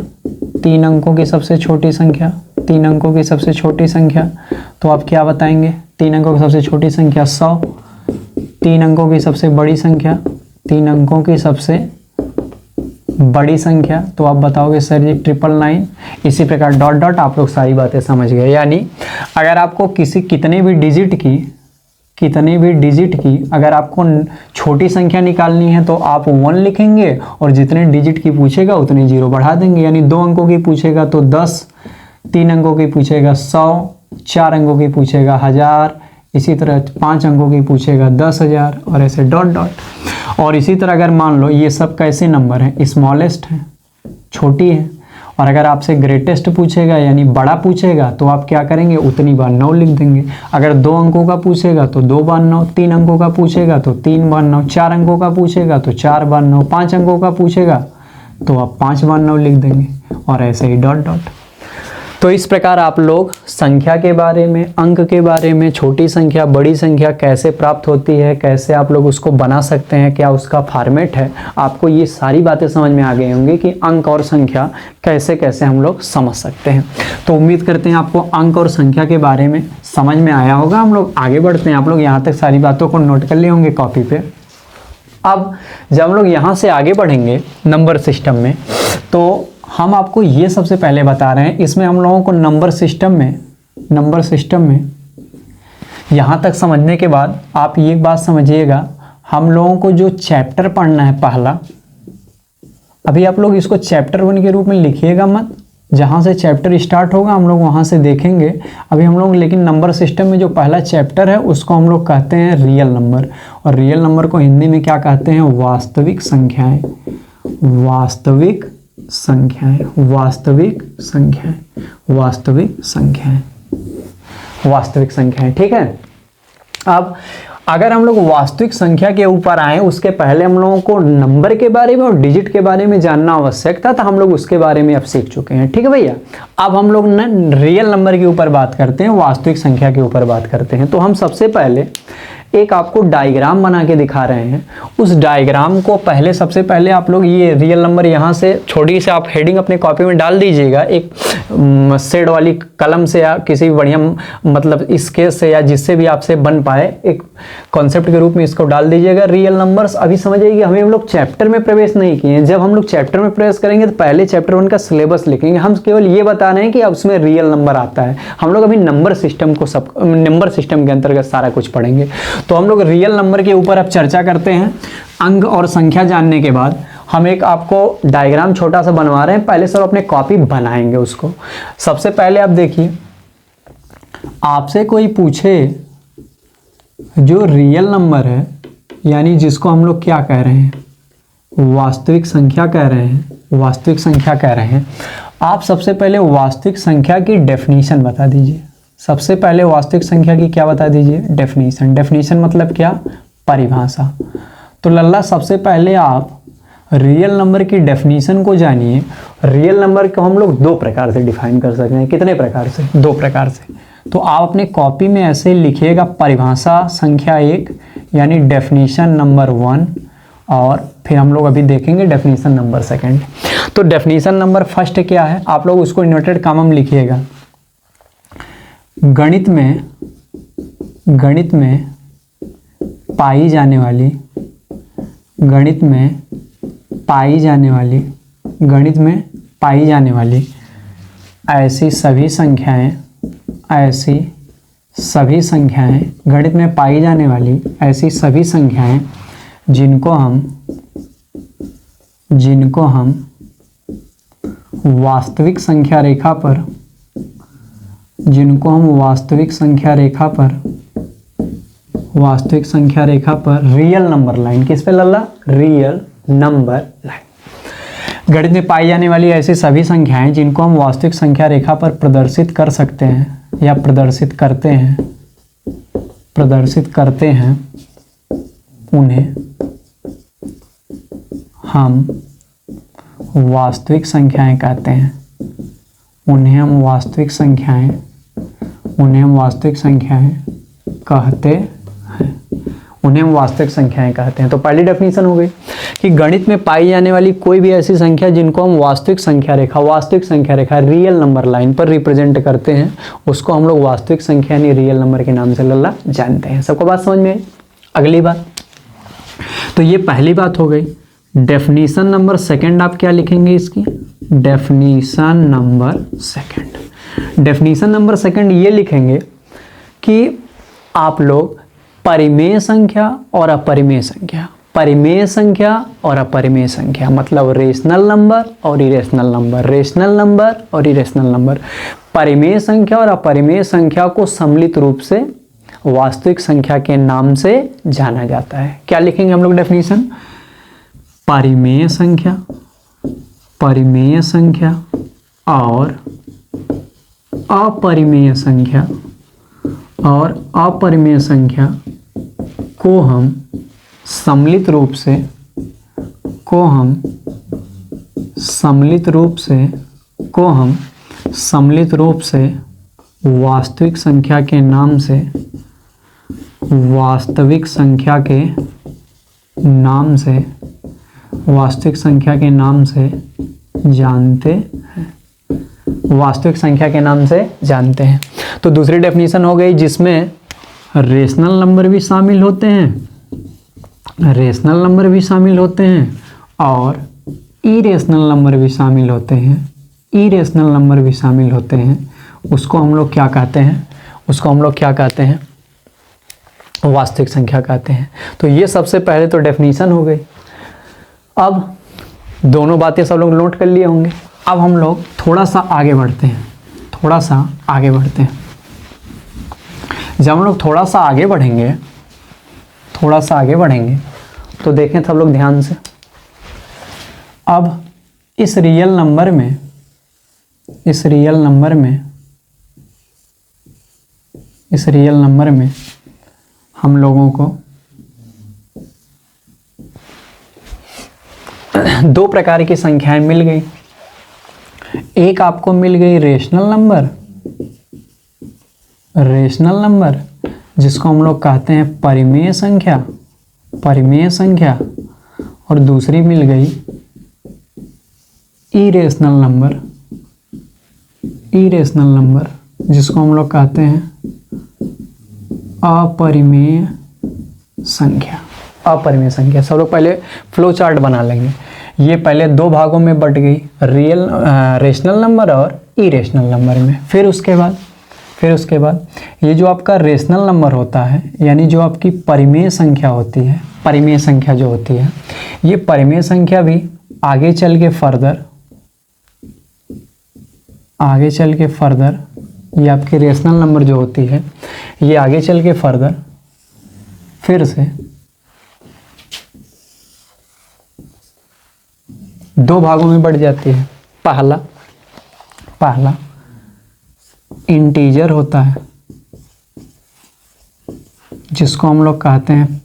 3 अंकों की सबसे छोटी संख्या, 3 अंकों की सबसे छोटी संख्या, तो आप क्या बताएंगे? 3 अंकों की सबसे छोटी संख्या 100। 3 अंकों की सबसे बड़ी संख्या, 3 अंकों की सबसे बड़ी संख्या, तो आप बताओगे सर जी 999। इसी प्रकार डॉट डॉट आप लोग सारी बातें समझ गए। यानी अगर आपको कितने भी डिजिट की अगर आपको छोटी संख्या निकालनी है तो आप 1 लिखेंगे, और जितने डिजिट की पूछेगा उतने 0 बढ़ा देंगे। यानी 2 अंकों की पूछेगा तो 10, 3 अंकों की पूछेगा 100, 4 अंकों की पूछेगा 1000, इसी तरह 5 अंकों की पूछेगा 10,000, और ऐसे डॉट डॉट। और इसी तरह अगर मान लो ये सब कैसे नंबर हैं, स्मॉलेस्ट है, छोटी है, और अगर आपसे ग्रेटेस्ट पूछेगा यानी बड़ा पूछेगा तो आप क्या करेंगे? उतनी बार 9 लिख देंगे। अगर 2 अंकों का पूछेगा तो 2 बार 9, 3 अंकों का पूछेगा तो 3 बार 9, 4 अंकों का पूछेगा तो 4 बार 9, 5 अंकों का पूछेगा तो आप 5 बार 9 लिख देंगे, और ऐसे ही डॉट डॉट। तो इस प्रकार आप लोग संख्या के बारे में, अंक के बारे में, छोटी संख्या बड़ी संख्या कैसे प्राप्त होती है, कैसे आप लोग उसको बना सकते हैं, क्या उसका फॉर्मेट है, आपको ये सारी बातें समझ में आ गई होंगी कि अंक और संख्या कैसे कैसे हम लोग समझ सकते हैं। तो उम्मीद करते हैं आपको अंक और संख्या के बारे में समझ में आया होगा। हम लोग आगे बढ़ते हैं। आप लोग यहाँ तक सारी बातों को नोट कर लिए होंगे कॉपी पे। अब जब हम लोग यहाँ से आगे बढ़ेंगे नंबर सिस्टम में, तो हम आपको ये सबसे पहले बता रहे हैं, इसमें हम लोगों को नंबर सिस्टम में यहाँ तक समझने के बाद आप ये बात समझिएगा, हम लोगों को जो चैप्टर पढ़ना है पहला, अभी आप लोग इसको चैप्टर 1 के रूप में लिखिएगा मत, जहाँ से चैप्टर स्टार्ट होगा हम लोग वहाँ से देखेंगे। अभी हम लोग लेकिन नंबर सिस्टम में जो पहला चैप्टर है उसको हम लोग कहते हैं रियल नंबर, और रियल नंबर को हिंदी में क्या कहते हैं? वास्तविक संख्याएं। वास्तविक संख्याएं, ठीक है। अब अगर हम लोग वास्तविक संख्या के ऊपर आए, उसके पहले हम लोगों को नंबर के बारे में और डिजिट के बारे में जानना आवश्यक था, तो हम लोग उसके बारे में अब सीख चुके हैं, ठीक है भैया। अब हम लोग ना रियल नंबर के ऊपर बात करते हैं, वास्तविक संख्या के ऊपर बात करते हैं। तो हम सबसे पहले एक आपको डायग्राम बना के दिखा रहे हैं। उस डायग्राम को पहले सबसे पहले आप लोग ये रियल नंबर यहाँ से छोटी से आप हेडिंग अपने कॉपी में डाल दीजिएगा, एक शेड वाली कलम से या किसी बढ़िया मतलब स्केच से या जिससे भी आपसे बन पाए, एक कॉन्सेप्ट के रूप में इसको डाल दीजिएगा। रियल नंबर्स अभी समझिए कि हम लोग चैप्टर में प्रवेश नहीं किए हैं। जब हम लोग चैप्टर में प्रवेश करेंगे तो पहले चैप्टर 1 का सिलेबस लिखेंगे। हम केवल ये बता रहे हैं कि अब उसमें रियल नंबर आता है। हम लोग अभी नंबर सिस्टम के अंतर्गत सारा कुछ पढ़ेंगे। तो हम लोग रियल नंबर के ऊपर अब चर्चा करते हैं। अंक और संख्या जानने के बाद हम एक आपको डायग्राम छोटा सा बनवा रहे हैं। पहले सब अपने कॉपी बनाएंगे उसको। सबसे पहले आप देखिए, आपसे कोई पूछे जो रियल नंबर है, यानी जिसको हम लोग क्या कह रहे हैं, वास्तविक संख्या कह रहे हैं, वास्तविक संख्या कह रहे हैं, आप सबसे पहले वास्तविक संख्या की डेफिनीशन बता दीजिए। सबसे पहले वास्तविक संख्या की क्या बता दीजिए, डेफिनीशन। डेफिनीशन मतलब क्या, परिभाषा। तो लल्ला सबसे पहले आप रियल नंबर की डेफिनीशन को जानिए। रियल नंबर को हम लोग दो प्रकार से डिफाइन कर सकते हैं। कितने प्रकार से, दो प्रकार से। तो आप अपने कॉपी में ऐसे लिखिएगा, परिभाषा संख्या 1 यानी डेफिनीशन नंबर 1, और फिर हम लोग अभी देखेंगे डेफिनीशन नंबर 2। तो डेफिनीशन नंबर 1 क्या है, आप लोग उसको इन्वर्टेड कॉमा में लिखिएगा। गणित में पाई जाने वाली, गणित में पाई जाने वाली, गणित में पाई जाने वाली ऐसी सभी संख्याएं, ऐसी सभी संख्याएं, गणित में पाई जाने वाली ऐसी सभी संख्याएं जिनको हम वास्तविक संख्या रेखा पर, जिनको हम वास्तविक संख्या रेखा पर रियल नंबर लाइन, किस पे लल्ला, रियल नंबर लाइन। गणित में पाई जाने वाली ऐसी सभी संख्याएं जिनको हम वास्तविक संख्या रेखा पर प्रदर्शित कर सकते हैं या प्रदर्शित करते हैं, उन्हें हम वास्तविक संख्याएं कहते हैं। उन्हें हम वास्तविक संख्याएं कहते हैं। तो पहली डेफिनेशन हो गई कि गणित में पाई जाने वाली कोई भी ऐसी संख्या जिनको हम वास्तविक संख्या रेखा रियल नंबर लाइन पर रिप्रेजेंट करते हैं, उसको हम लोग वास्तविक संख्या यानी रियल नंबर के नाम से लल्ला जानते हैं। सबको बात समझ में आई। अगली बात, तो ये पहली बात हो गई। डेफिनेशन नंबर 2 आप क्या लिखेंगे इसकी, डेफिनेशन नंबर 2 ये लिखेंगे कि आप लोग परिमेय संख्या और अपरिमेय संख्या, परिमेय संख्या और अपरिमेय संख्या मतलब रेशनल नंबर और इरेशनल नंबर, रेशनल नंबर और इरेशनल नंबर, परिमेय संख्या और अपरिमेय संख्या को सम्मिलित रूप से वास्तविक संख्या के नाम से जाना जाता है। क्या लिखेंगे हम लोग डेफिनेशन, परिमेय संख्या और अपरिमेय संख्या को हम सम्मिलित रूप से वास्तविक संख्या के नाम से जानते हैं। तो दूसरी डेफिनेशन हो गई जिसमें रेशनल नंबर भी शामिल होते हैं और इरेशनल नंबर भी शामिल होते हैं, उसको हम लोग क्या कहते हैं, वास्तविक संख्या कहते हैं। तो ये सबसे पहले तो डेफिनेशन हो गई। अब दोनों बातें सब लोग नोट कर लिए होंगे। अब हम लोग थोड़ा सा आगे बढ़ते हैं। जब हम लोग थोड़ा सा आगे बढ़ेंगे तो देखें सब लोग ध्यान से। अब इस रियल नंबर में हम लोगों को दो प्रकार की संख्याएं मिल गई। एक आपको मिल गई रेशनल नंबर जिसको हम लोग कहते हैं परिमेय संख्या, और दूसरी मिल गई इरेशनल नंबर जिसको हम लोग कहते हैं अपरिमेय संख्या। सब लोग पहले फ्लो चार्ट बना लेंगे। ये पहले दो भागों में बट गई, रेशनल नंबर और इरेशनल नंबर में। फिर उसके बाद ये जो आपका रेशनल नंबर होता है यानी जो आपकी परिमेय संख्या होती है, परिमेय संख्या जो होती है, ये परिमेय संख्या भी आगे चल के फर्दर ये आपकी रेशनल नंबर जो होती है ये आगे चल के फर्दर फिर से दो भागों में बढ़ जाती है। पहला इंटीजर होता है जिसको हम लोग कहते हैं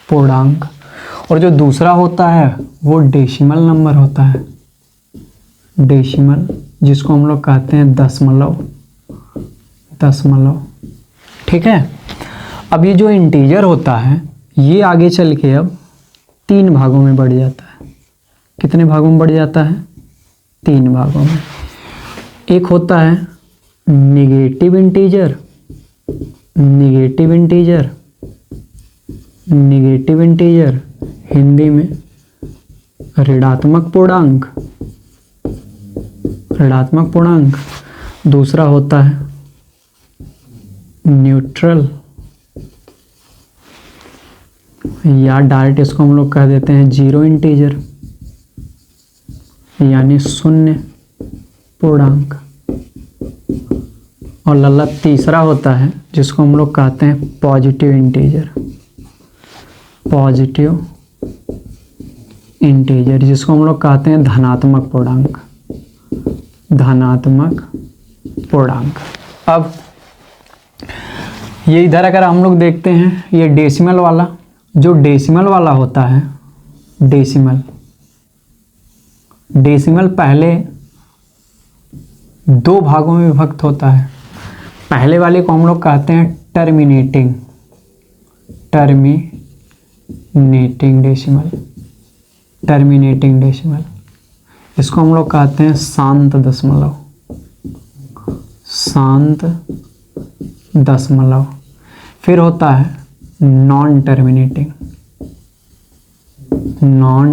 पूर्णांक, और जो दूसरा होता है वो डेसिमल नंबर होता है, डेसिमल, जिसको हम लोग कहते हैं दशमलव। ठीक है। अब ये जो इंटीजर होता है ये आगे चल के अब 3 भागों में बढ़ जाता है। कितने भागों में बढ़ जाता है? 3 भागों में। एक होता है नेगेटिव इंटीजर, हिंदी में ऋणात्मक पूर्णांक। दूसरा होता है न्यूट्रल, या डायरेक्ट इसको हम लोग कह देते हैं जीरो इंटीजर, यानी शून्य पूर्णांक। और लल्ला तीसरा होता है जिसको हम लोग कहते हैं पॉजिटिव इंटीजर, जिसको हम लोग कहते हैं धनात्मक पूर्णांक। अब ये इधर अगर हम लोग देखते हैं, ये डेसिमल वाला, जो डेसिमल वाला होता है, डेसिमल पहले 2 भागों में विभक्त होता है। पहले वाले को हम लोग कहते हैं टर्मिनेटिंग डेसिमल। इसको हम लोग कहते हैं शांत दशमलव। फिर होता है नॉन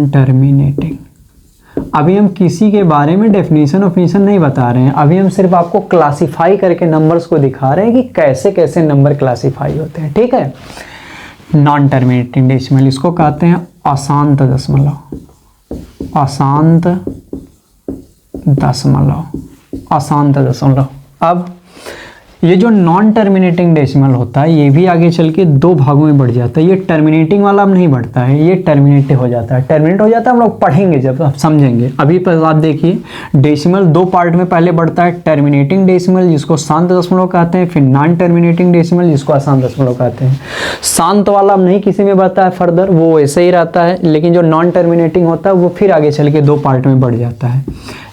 टर्मिनेटिंग। अभी हम किसी के बारे में डेफिनेशन नहीं बता रहे हैं, अभी हम सिर्फ आपको क्लासिफाई करके नंबर्स को दिखा रहे हैं कि कैसे कैसे नंबर क्लासिफाई होते हैं। ठीक है। नॉन टर्मिनेटिंग डेसिमल, इसको कहते हैं अशांत दशमलव। अब ये जो नॉन टर्मिनेटिंग डेसिमल होता है ये भी आगे चल के 2 भागों में बढ़ जाता है। ये टर्मिनेटिंग वाला अब नहीं बढ़ता है, ये टर्मिनेट हो जाता है। हम लोग पढ़ेंगे जब आप समझेंगे। अभी पर आप देखिए, डेसिमल 2 पार्ट में पहले बढ़ता है। टर्मिनेटिंग डेसिमल जिसको शांत दशमलव कहते हैं, फिर नॉन टर्मिनेटिंग डेसिमल जिसको अशांत दशमलव कहते हैं। शांत वाला अब नहीं किसी में बढ़ता है फर्दर, वो वैसे ही रहता है, लेकिन जो नॉन टर्मिनेटिंग होता है वो फिर आगे चल के 2 पार्ट में बढ़ जाता है,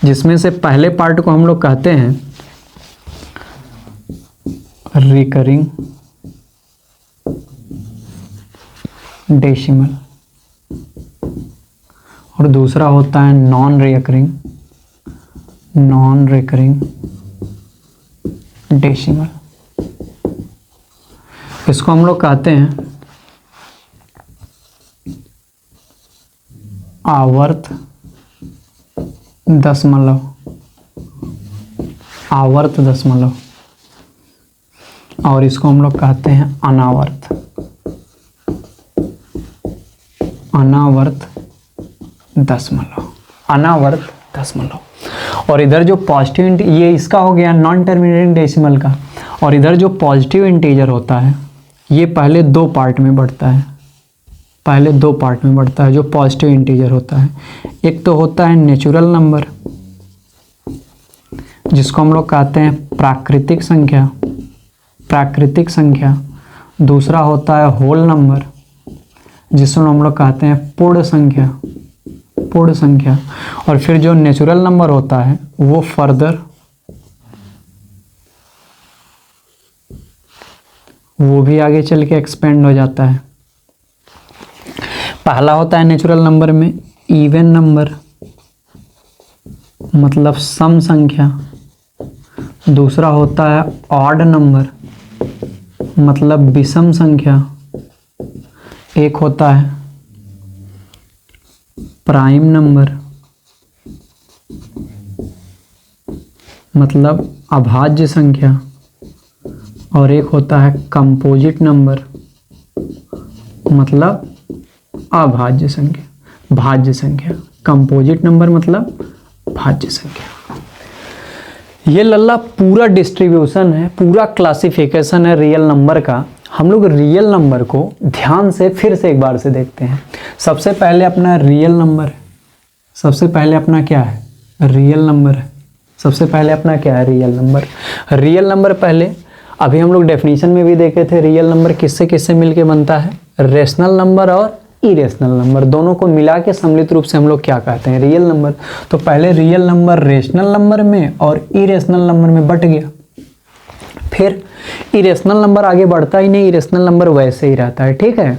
जिसमें से पहले पार्ट को हम लोग कहते हैं रिकरिंग डेसिमल, और दूसरा होता है नॉन रिकरिंग डेसिमल। इसको हम लोग कहते हैं आवर्त दशमलव, और इसको हम लोग कहते हैं अनावर्त दशमलव। और इधर जो पॉजिटिव, ये इसका हो गया नॉन टर्मिनेटिंग डेसिमल का। और इधर जो पॉजिटिव इंटीजर होता है ये पहले 2 पार्ट में बढ़ता है, जो पॉजिटिव इंटीजर होता है। एक तो होता है नेचुरल नंबर जिसको हम लोग कहते हैं प्राकृतिक संख्या। दूसरा होता है होल नंबर जिसको हम लोग कहते हैं पूर्ण संख्या। और फिर जो नेचुरल नंबर होता है वो फर्दर वो भी आगे चल के एक्सपेंड हो जाता है। पहला होता है नेचुरल नंबर में इवन नंबर, मतलब सम संख्या। दूसरा होता है ऑड नंबर, मतलब विषम संख्या। एक होता है प्राइम नंबर, मतलब अभाज्य संख्या। और एक होता है कंपोजिट नंबर, मतलब अभाज्य संख्या, भाज्य संख्या। कंपोजिट नंबर मतलब भाज्य संख्या। ये लल्ला पूरा डिस्ट्रीब्यूशन है, पूरा क्लासिफिकेशन है रियल नंबर का। हम लोग रियल नंबर को ध्यान से फिर से एक बार से देखते हैं। सबसे पहले अपना रियल नंबर है, सबसे पहले अपना क्या है, रियल नंबर है। सबसे पहले अपना क्या है, रियल नंबर। रियल नंबर पहले अभी हम लोग डेफिनेशन में भी देखे थे, रियल नंबर किससे किससे मिलके बनता है, रेशनल नंबर और इरेशनल नंबर, दोनों को मिला के सम्मिलित रूप से हम लोग क्या कहते हैं, रियल नंबर। तो पहले रियल नंबर रेशनल नंबर में और इरेशनल नंबर में बट गया, फिर इरेशनल नंबर आगे बढ़ता ही नहीं, इरेशनल नंबर वैसे ही रहता है, ठीक है,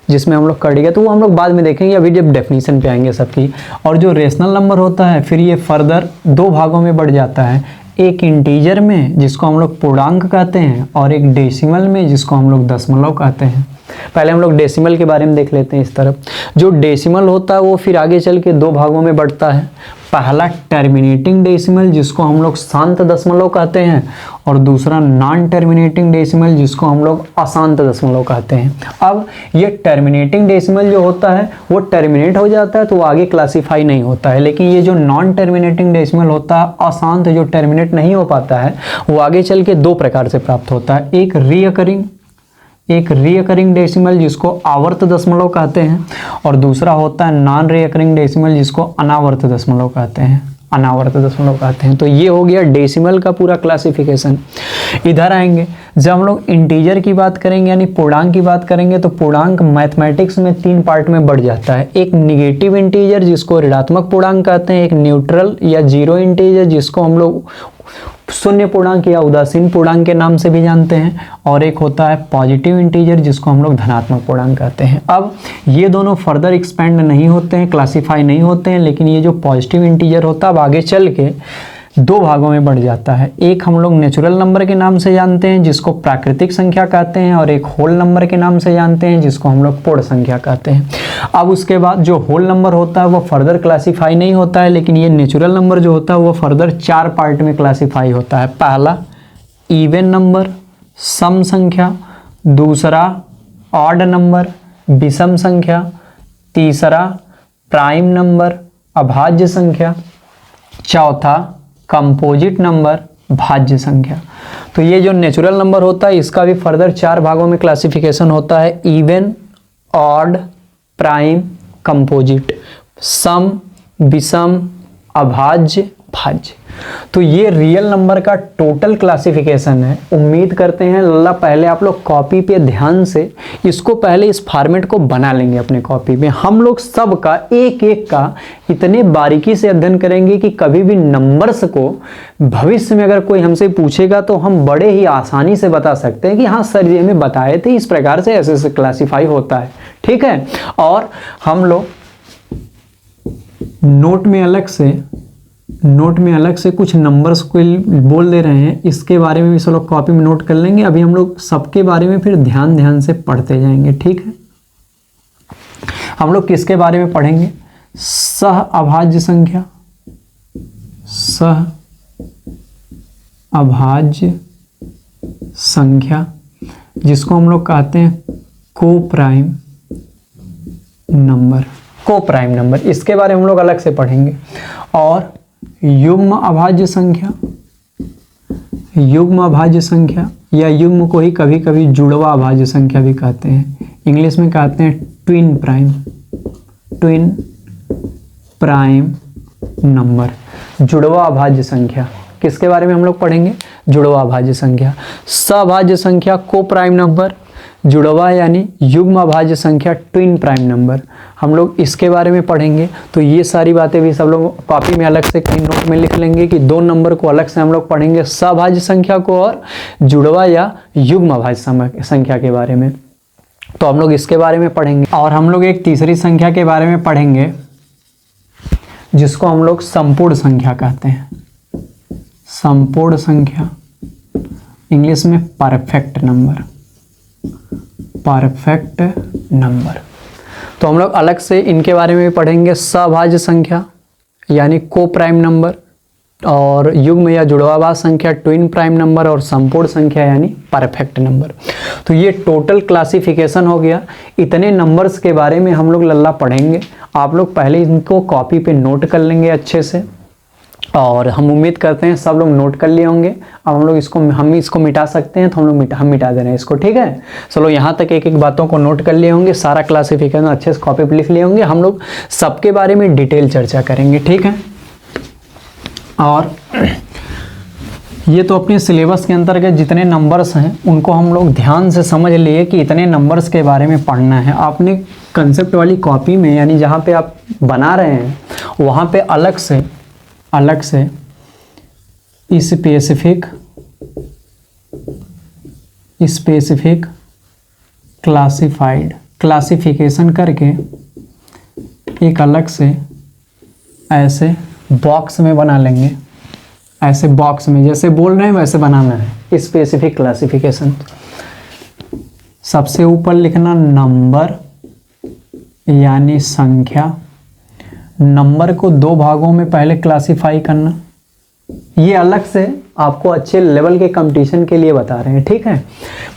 जिसमें हम लोग कट गया, तो वो हम लोग बाद में देखेंगे, अभी जब डेफिनेशन पे आएंगे सबकी। और जो रेशनल नंबर होता है फिर ये फर्दर दो भागों में बढ़ जाता है, एक इंटीजर में जिसको हम लोग पूर्णांक कहते हैं और एक डेसिमल में जिसको हम लोग दशमलव कहते हैं। पहले हम लोग डेसिमल के बारे में देख लेते हैं। इस तरफ जो डेसिमल होता है वो फिर आगे चल के दो भागों में बढ़ता है, पहला टर्मिनेटिंग डेसिमल जिसको हम लोग शांत दशमलव कहते हैं और दूसरा नॉन टर्मिनेटिंग डेसिमल जिसको हम लोग अशांत दशमलव कहते हैं। अब ये टर्मिनेटिंग डेसिमल जो होता है वो टर्मिनेट हो जाता है तो वो आगे क्लासीफाई नहीं होता है, लेकिन ये जो नॉन टर्मिनेटिंग डेसिमल होता है, अशांत जो टर्मिनेट नहीं हो पाता है, वो आगे चल के दो प्रकार से प्राप्त होता है, एक रीअकरिंग डेसिमल जिसको आवर्त दशमलव कहते हैं और दूसरा होता है नॉन रीअकरिंग डेसिमल जिसको अनावर्त दशमलव कहते हैं। तो ये हो गया डेसिमल का पूरा क्लासिफिकेशन। इधर आएंगे, जब हम लोग इंटीजर की बात करेंगे यानी पूर्णांक की बात करेंगे तो पूर्णांक मैथमेटिक्स में तीन पार्ट में बढ़ जाता है, एक निगेटिव इंटीजर जिसको ऋणात्मक पूर्णांक कहते हैं, एक न्यूट्रल या जीरो इंटीजर जिसको हम लोग शून्य पूर्णांक या उदासीन पूर्णांक के नाम से भी जानते हैं, और एक होता है पॉजिटिव इंटीजर जिसको हम लोग धनात्मक पूर्णांक कहते हैं। अब ये दोनों फर्दर एक्सपेंड नहीं होते हैं, क्लासिफाई नहीं होते हैं, लेकिन ये जो पॉजिटिव इंटीजर होता है अब आगे चल के दो भागों में बढ़ जाता है, एक हम लोग नेचुरल नंबर के नाम से जानते हैं जिसको प्राकृतिक संख्या कहते हैं और एक होल नंबर के नाम से जानते हैं जिसको हम लोग पूर्ण संख्या कहते हैं। अब उसके बाद जो होल नंबर होता है वो फर्दर क्लासीफाई नहीं होता है, लेकिन ये नेचुरल नंबर जो होता है वो फर्दर चार पार्ट में क्लासीफाई होता है। पहला इवन नंबर सम संख्या, दूसरा ऑड नंबर विषम संख्या, तीसरा प्राइम नंबर अभाज्य संख्या, चौथा कंपोजिट नंबर भाज्य संख्या। तो ये जो नेचुरल नंबर होता है इसका भी फर्दर चार भागों में क्लासिफिकेशन होता है, इवन, ऑड, प्राइम, कंपोजिट, सम, विषम, अभाज्य, भाज्य। तो ये रियल नंबर का टोटल क्लासिफिकेशन है। उम्मीद करते हैं लल्ला पहले आप लोग कॉपी पे ध्यान से इसको पहले इस फॉर्मेट को बना लेंगे अपने कॉपी में। हम लोग सब का एक एक का इतने बारीकी से अध्ययन करेंगे कि कभी भी नंबर्स को भविष्य में अगर कोई हमसे पूछेगा तो हम बड़े ही आसानी से बता सकते हैं कि हाँ सर जी हमें बताए थे इस प्रकार से ऐसे ऐसे क्लासीफाई होता है, ठीक है। और हम लोग नोट में अलग से कुछ नंबर्स को बोल दे रहे हैं, इसके बारे में भी सब लोग कॉपी में नोट कर लेंगे। अभी हम लोग सबके बारे में फिर ध्यान से पढ़ते जाएंगे, ठीक है। हम लोग किसके बारे में पढ़ेंगे, सह अभाज्य संख्या जिसको हम लोग कहते हैं को प्राइम नंबर, इसके बारे में हम लोग अलग से पढ़ेंगे। और युग्म अभाज्य संख्या या युग्म को ही कभी कभी जुड़वा अभाज्य संख्या भी कहते हैं, इंग्लिश में कहते हैं ट्विन प्राइम नंबर। जुड़वा अभाज्य संख्या किसके बारे में हम लोग पढ़ेंगे, जुड़वा अभाज्य संख्या। सभाज्य संख्या को प्राइम नंबर, जुड़वा यानी युग्म अभाज्य संख्या ट्विन प्राइम नंबर, हम लोग इसके बारे में पढ़ेंगे। तो ये सारी बातें भी सब लोग कॉपी में अलग से कहीं नोट में लिख लेंगे कि दो नंबर को अलग से हम लोग पढ़ेंगे, सभाज्य संख्या को और जुड़वा या युग्म अभाज्य संख्या के बारे में। तो हम लोग इसके बारे में पढ़ेंगे। और हम लोग एक तीसरी संख्या के बारे में पढ़ेंगे जिसको हम लोग संपूर्ण संख्या कहते हैं। संपूर्ण संख्या इंग्लिश में परफेक्ट नंबर। तो हम लोग अलग से इनके बारे में भी पढ़ेंगे, सभाज्य संख्या यानी को प्राइम नंबर, और युग्म या जुड़वाभाज्य संख्या ट्विन प्राइम नंबर, और संपूर्ण संख्या यानी परफेक्ट नंबर। तो ये टोटल क्लासिफिकेशन हो गया। इतने नंबर्स के बारे में हम लोग लल्ला पढ़ेंगे। आप लोग पहले इनको कॉपी पे नोट कर लेंगे अच्छे से, और हम उम्मीद करते हैं सब लोग नोट कर लिए होंगे। अब हम इसको मिटा सकते हैं, तो हम मिटा दे रहे हैं इसको, ठीक है। चलो यहाँ तक एक एक बातों को नोट कर लिए होंगे, सारा क्लासिफिकेशन अच्छे से कॉपी पे लिख लिए होंगे। हम लोग सबके बारे में डिटेल चर्चा करेंगे, ठीक है। और ये तो अपने सिलेबस के अंतर्गत जितने नंबर्स हैं उनको हम लोग ध्यान से समझ लिए कि इतने नंबर्स के बारे में पढ़ना है। आपने कंसेप्ट वाली कॉपी में, यानी जहाँ पे आप बना रहे हैं वहाँ पे अलग से स्पेसिफिक क्लासिफिकेशन करके एक अलग से ऐसे बॉक्स में बना लेंगे। ऐसे बॉक्स में जैसे बोल रहे हैं वैसे बनाना है स्पेसिफिक क्लासिफिकेशन। सबसे ऊपर लिखना नंबर यानी संख्या। नंबर को दो भागों में पहले क्लासिफाई करना। ये अलग से आपको अच्छे लेवल के कंपटीशन के लिए बता रहे हैं, ठीक है।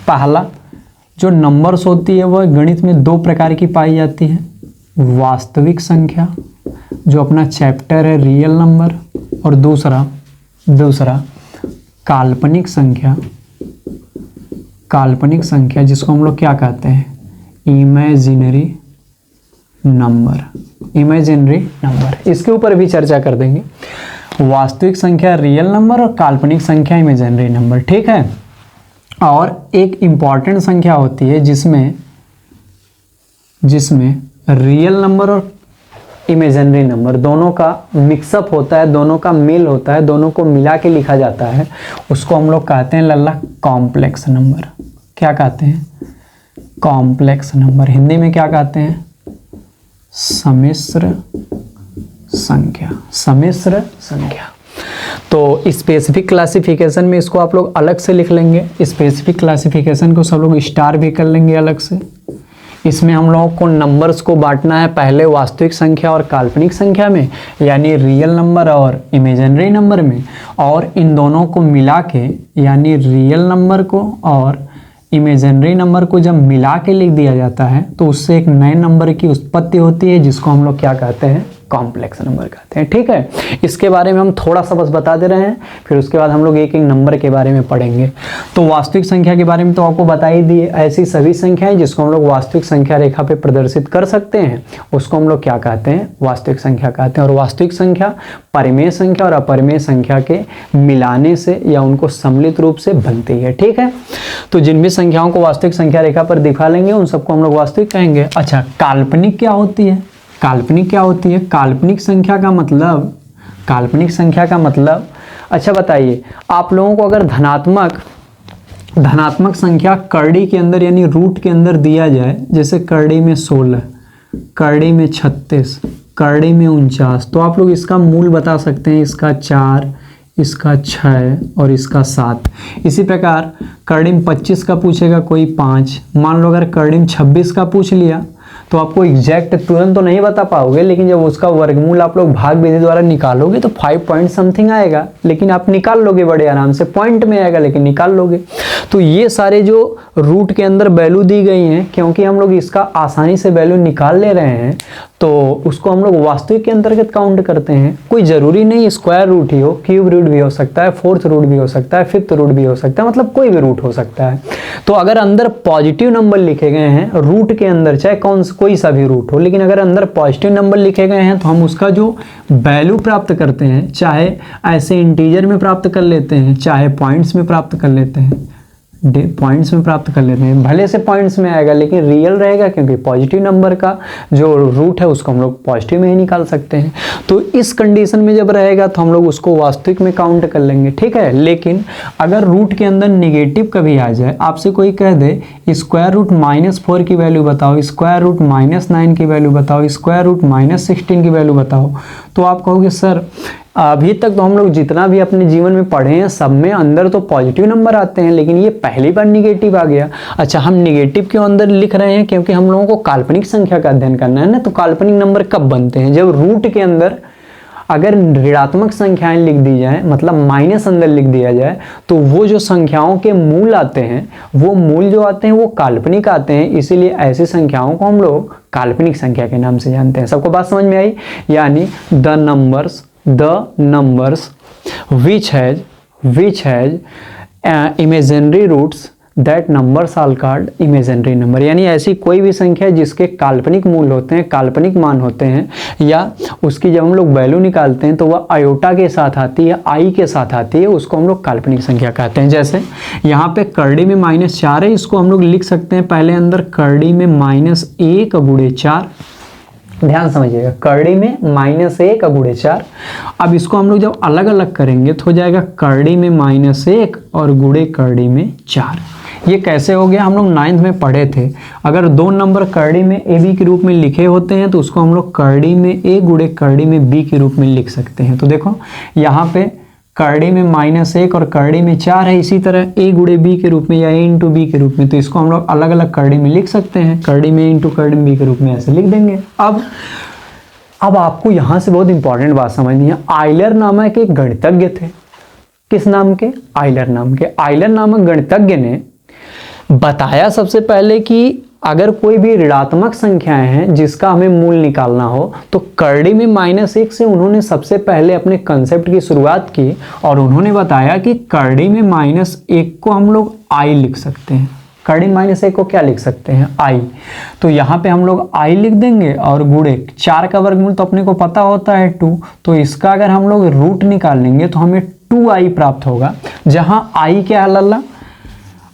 पहला जो नंबर्स होती है वह गणित में दो प्रकार की पाई जाती है। वास्तविक संख्या जो अपना चैप्टर है रियल नंबर, और दूसरा काल्पनिक संख्या जिसको हम लोग क्या कहते हैं, इमेजिनरी नंबर। इसके ऊपर भी चर्चा कर देंगे। वास्तविक संख्या रियल नंबर और काल्पनिक संख्या इमेजिनरी नंबर, ठीक है। और एक इम्पॉर्टेंट संख्या होती है जिसमें रियल नंबर और इमेजिनरी नंबर दोनों का मिक्सअप होता है, दोनों का मेल होता है, दोनों को मिला के लिखा जाता है। उसको हम लोग कहते हैं लल्ला कॉम्प्लेक्स नंबर। क्या कहते हैं? Complex number. हिंदी में क्या कहते हैं? सम्मिश्र संख्या। तो स्पेसिफिक क्लासिफिकेशन में इसको आप लोग अलग से लिख लेंगे। स्पेसिफिक क्लासिफिकेशन को सब लोग स्टार भी कर लेंगे अलग से। इसमें हम लोगों को नंबर्स को बांटना है पहले वास्तविक संख्या और काल्पनिक संख्या में, यानी रियल नंबर और इमेजिनरी नंबर में। और इन दोनों को मिला के, यानी रियल नंबर को और इमेजिनरी नंबर को जब मिला के लिख दिया जाता है तो उससे एक नए नंबर की उत्पत्ति होती है जिसको हम लोग क्या कहते हैं? कॉम्प्लेक्स नंबर कहते हैं, ठीक है। इसके बारे में हम थोड़ा सा बस बता दे रहे हैं, फिर उसके बाद हम लोग एक एक नंबर के बारे में पढ़ेंगे। तो वास्तविक संख्या के बारे में तो आपको बता ही दिए। ऐसी सभी संख्याएं जिसको हम लोग वास्तविक संख्या रेखा पे प्रदर्शित कर सकते हैं उसको हम लोग क्या कहते हैं? वास्तविक संख्या कहते हैं। और वास्तविक संख्या परिमेय संख्या और अपरिमेय संख्या के मिलाने से या उनको सम्मिलित रूप से बनती है, ठीक है। तो जिन भी संख्याओं को वास्तविक संख्या रेखा पर दिखा लेंगे उन सबको हम लोग वास्तविक कहेंगे। अच्छा, काल्पनिक क्या होती है? काल्पनिक संख्या का मतलब अच्छा बताइए, आप लोगों को अगर धनात्मक संख्या करड़ी के अंदर यानी रूट के अंदर दिया जाए, जैसे करड़ी में 16, करड़ी में 36, करड़ी में 49, तो आप लोग इसका मूल बता सकते हैं। इसका 4, इसका 6 और इसका 7। इसी प्रकार करड़ी में 25 का पूछेगा कोई 5। मान लो अगर करड़ी में 26 का पूछ लिया तो आपको एग्जैक्ट तुरंत तो नहीं बता पाओगे, लेकिन जब उसका वर्गमूल आप लोग भाग विधि द्वारा निकालोगे तो 5 पॉइंट समथिंग आएगा, लेकिन आप निकाल लोगे बड़े आराम से। पॉइंट में आएगा लेकिन निकाल लोगे। तो ये सारे जो रूट के अंदर वैल्यू दी गई हैं, क्योंकि हम लोग इसका आसानी से वैल्यू निकाल ले रहे हैं तो उसको हम लोग वास्तविक के अंतर्गत काउंट करते हैं। कोई ज़रूरी नहीं स्क्वायर रूट ही हो, क्यूब रूट भी हो सकता है, फोर्थ रूट भी हो सकता है, फिफ्थ रूट भी हो सकता है, मतलब कोई भी रूट हो सकता है। तो अगर अंदर पॉजिटिव नंबर लिखे गए हैं रूट के अंदर, चाहे कोई सा भी रूट हो, लेकिन अगर अंदर पॉजिटिव नंबर लिखे गए हैं तो हम उसका जो वैल्यू प्राप्त करते हैं, चाहे ऐसे इंटीजर में प्राप्त कर लेते हैं, चाहे पॉइंट्स में प्राप्त कर लेते हैं, भले से पॉइंट्स में आएगा लेकिन रियल रहेगा, क्योंकि पॉजिटिव नंबर का जो रूट है उसको हम लोग पॉजिटिव में ही निकाल सकते हैं। तो इस कंडीशन में जब रहेगा तो हम लोग उसको वास्तविक में काउंट कर लेंगे, ठीक है। लेकिन अगर रूट के अंदर निगेटिव कभी आ जाए, आपसे कोई कह दे स्क्वायर रूट -4 की वैल्यू बताओ, स्क्वायर रूट -9 की वैल्यू बताओ, स्क्वायर रूट -16 की वैल्यू बताओ, तो आप कहोगे सर अभी तक तो हम लोग जितना भी अपने जीवन में पढ़े हैं सब में अंदर तो पॉजिटिव नंबर आते हैं, लेकिन ये पहली बार निगेटिव आ गया। अच्छा, हम निगेटिव क्यों अंदर लिख रहे हैं? क्योंकि हम लोगों को काल्पनिक संख्या का अध्ययन करना है ना। तो काल्पनिक नंबर कब बनते हैं? जब रूट के अंदर अगर ऋणात्मक संख्याएं लिख दी जाए, मतलब माइनस अंदर लिख दिया जाए, तो वो जो संख्याओं के मूल आते हैं, वो मूल जो आते हैं वो काल्पनिक आते हैं। इसीलिए ऐसी संख्याओं को हम लोग काल्पनिक संख्या के नाम से जानते हैं। सबको बात समझ में आई? यानी the numbers the numbers which has imaginary roots that numbers are called imaginary number. यानी ऐसी कोई भी संख्या जिसके काल्पनिक मूल होते हैं, काल्पनिक मान होते हैं, या उसकी जब हम लोग वैल्यू निकालते हैं तो वह आयोटा के साथ आती है, आई के साथ आती है, उसको हम लोग काल्पनिक संख्या कहते हैं। जैसे यहाँ पे करड़ी में -4 है, इसको हम लोग लिख सकते हैं पहले अंदर करड़ी में -1 गुणे 4। ध्यान समझिएगा, करड़ी में -1 गुणे 4। अब इसको हम लोग जब अलग अलग करेंगे तो हो जाएगा करड़ी में -1 और गुणे करड़ी में 4। ये कैसे हो गया, हम लोग 9th में पढ़े थे। अगर दो नंबर करड़ी में ए बी के रूप में लिखे होते हैं तो उसको हम लोग करड़ी में ए गुणे करड़ी में बी के रूप में लिख सकते हैं। तो देखो यहाँ पे करड़ी में -1 और करड़ी में 4 है, इसी तरह ए गुणे बी के रूप में या ए इंटू बी के रूप में, तो इसको हम लोग अलग अलग करड़ी में लिख सकते हैं, करड़ी में इंटू करड़ी में बी के रूप में ऐसे लिख देंगे। अब आपको यहाँ से बहुत इंपॉर्टेंट बात समझनी है। आइलर नामक एक गणितज्ञ थे। किस नाम के? आइलर नाम के। आइलर नामक गणितज्ञ ने बताया सबसे पहले कि अगर कोई भी ऋणात्मक संख्याएं हैं जिसका हमें मूल निकालना हो तो करड़ी में -1 से उन्होंने सबसे पहले अपने कंसेप्ट की शुरुआत की और उन्होंने बताया कि करड़ी में -1 को हम लोग आई लिख सकते हैं। करड़ी -1 को क्या लिख सकते हैं? आई। तो यहाँ पे हम लोग आई लिख देंगे और गुणे 4 का वर्गमूल तो अपने को पता होता है 2, तो इसका अगर हम लोग रूट निकालेंगे तो हमें 2i प्राप्त होगा। जहाँ आई क्या है लल्ला?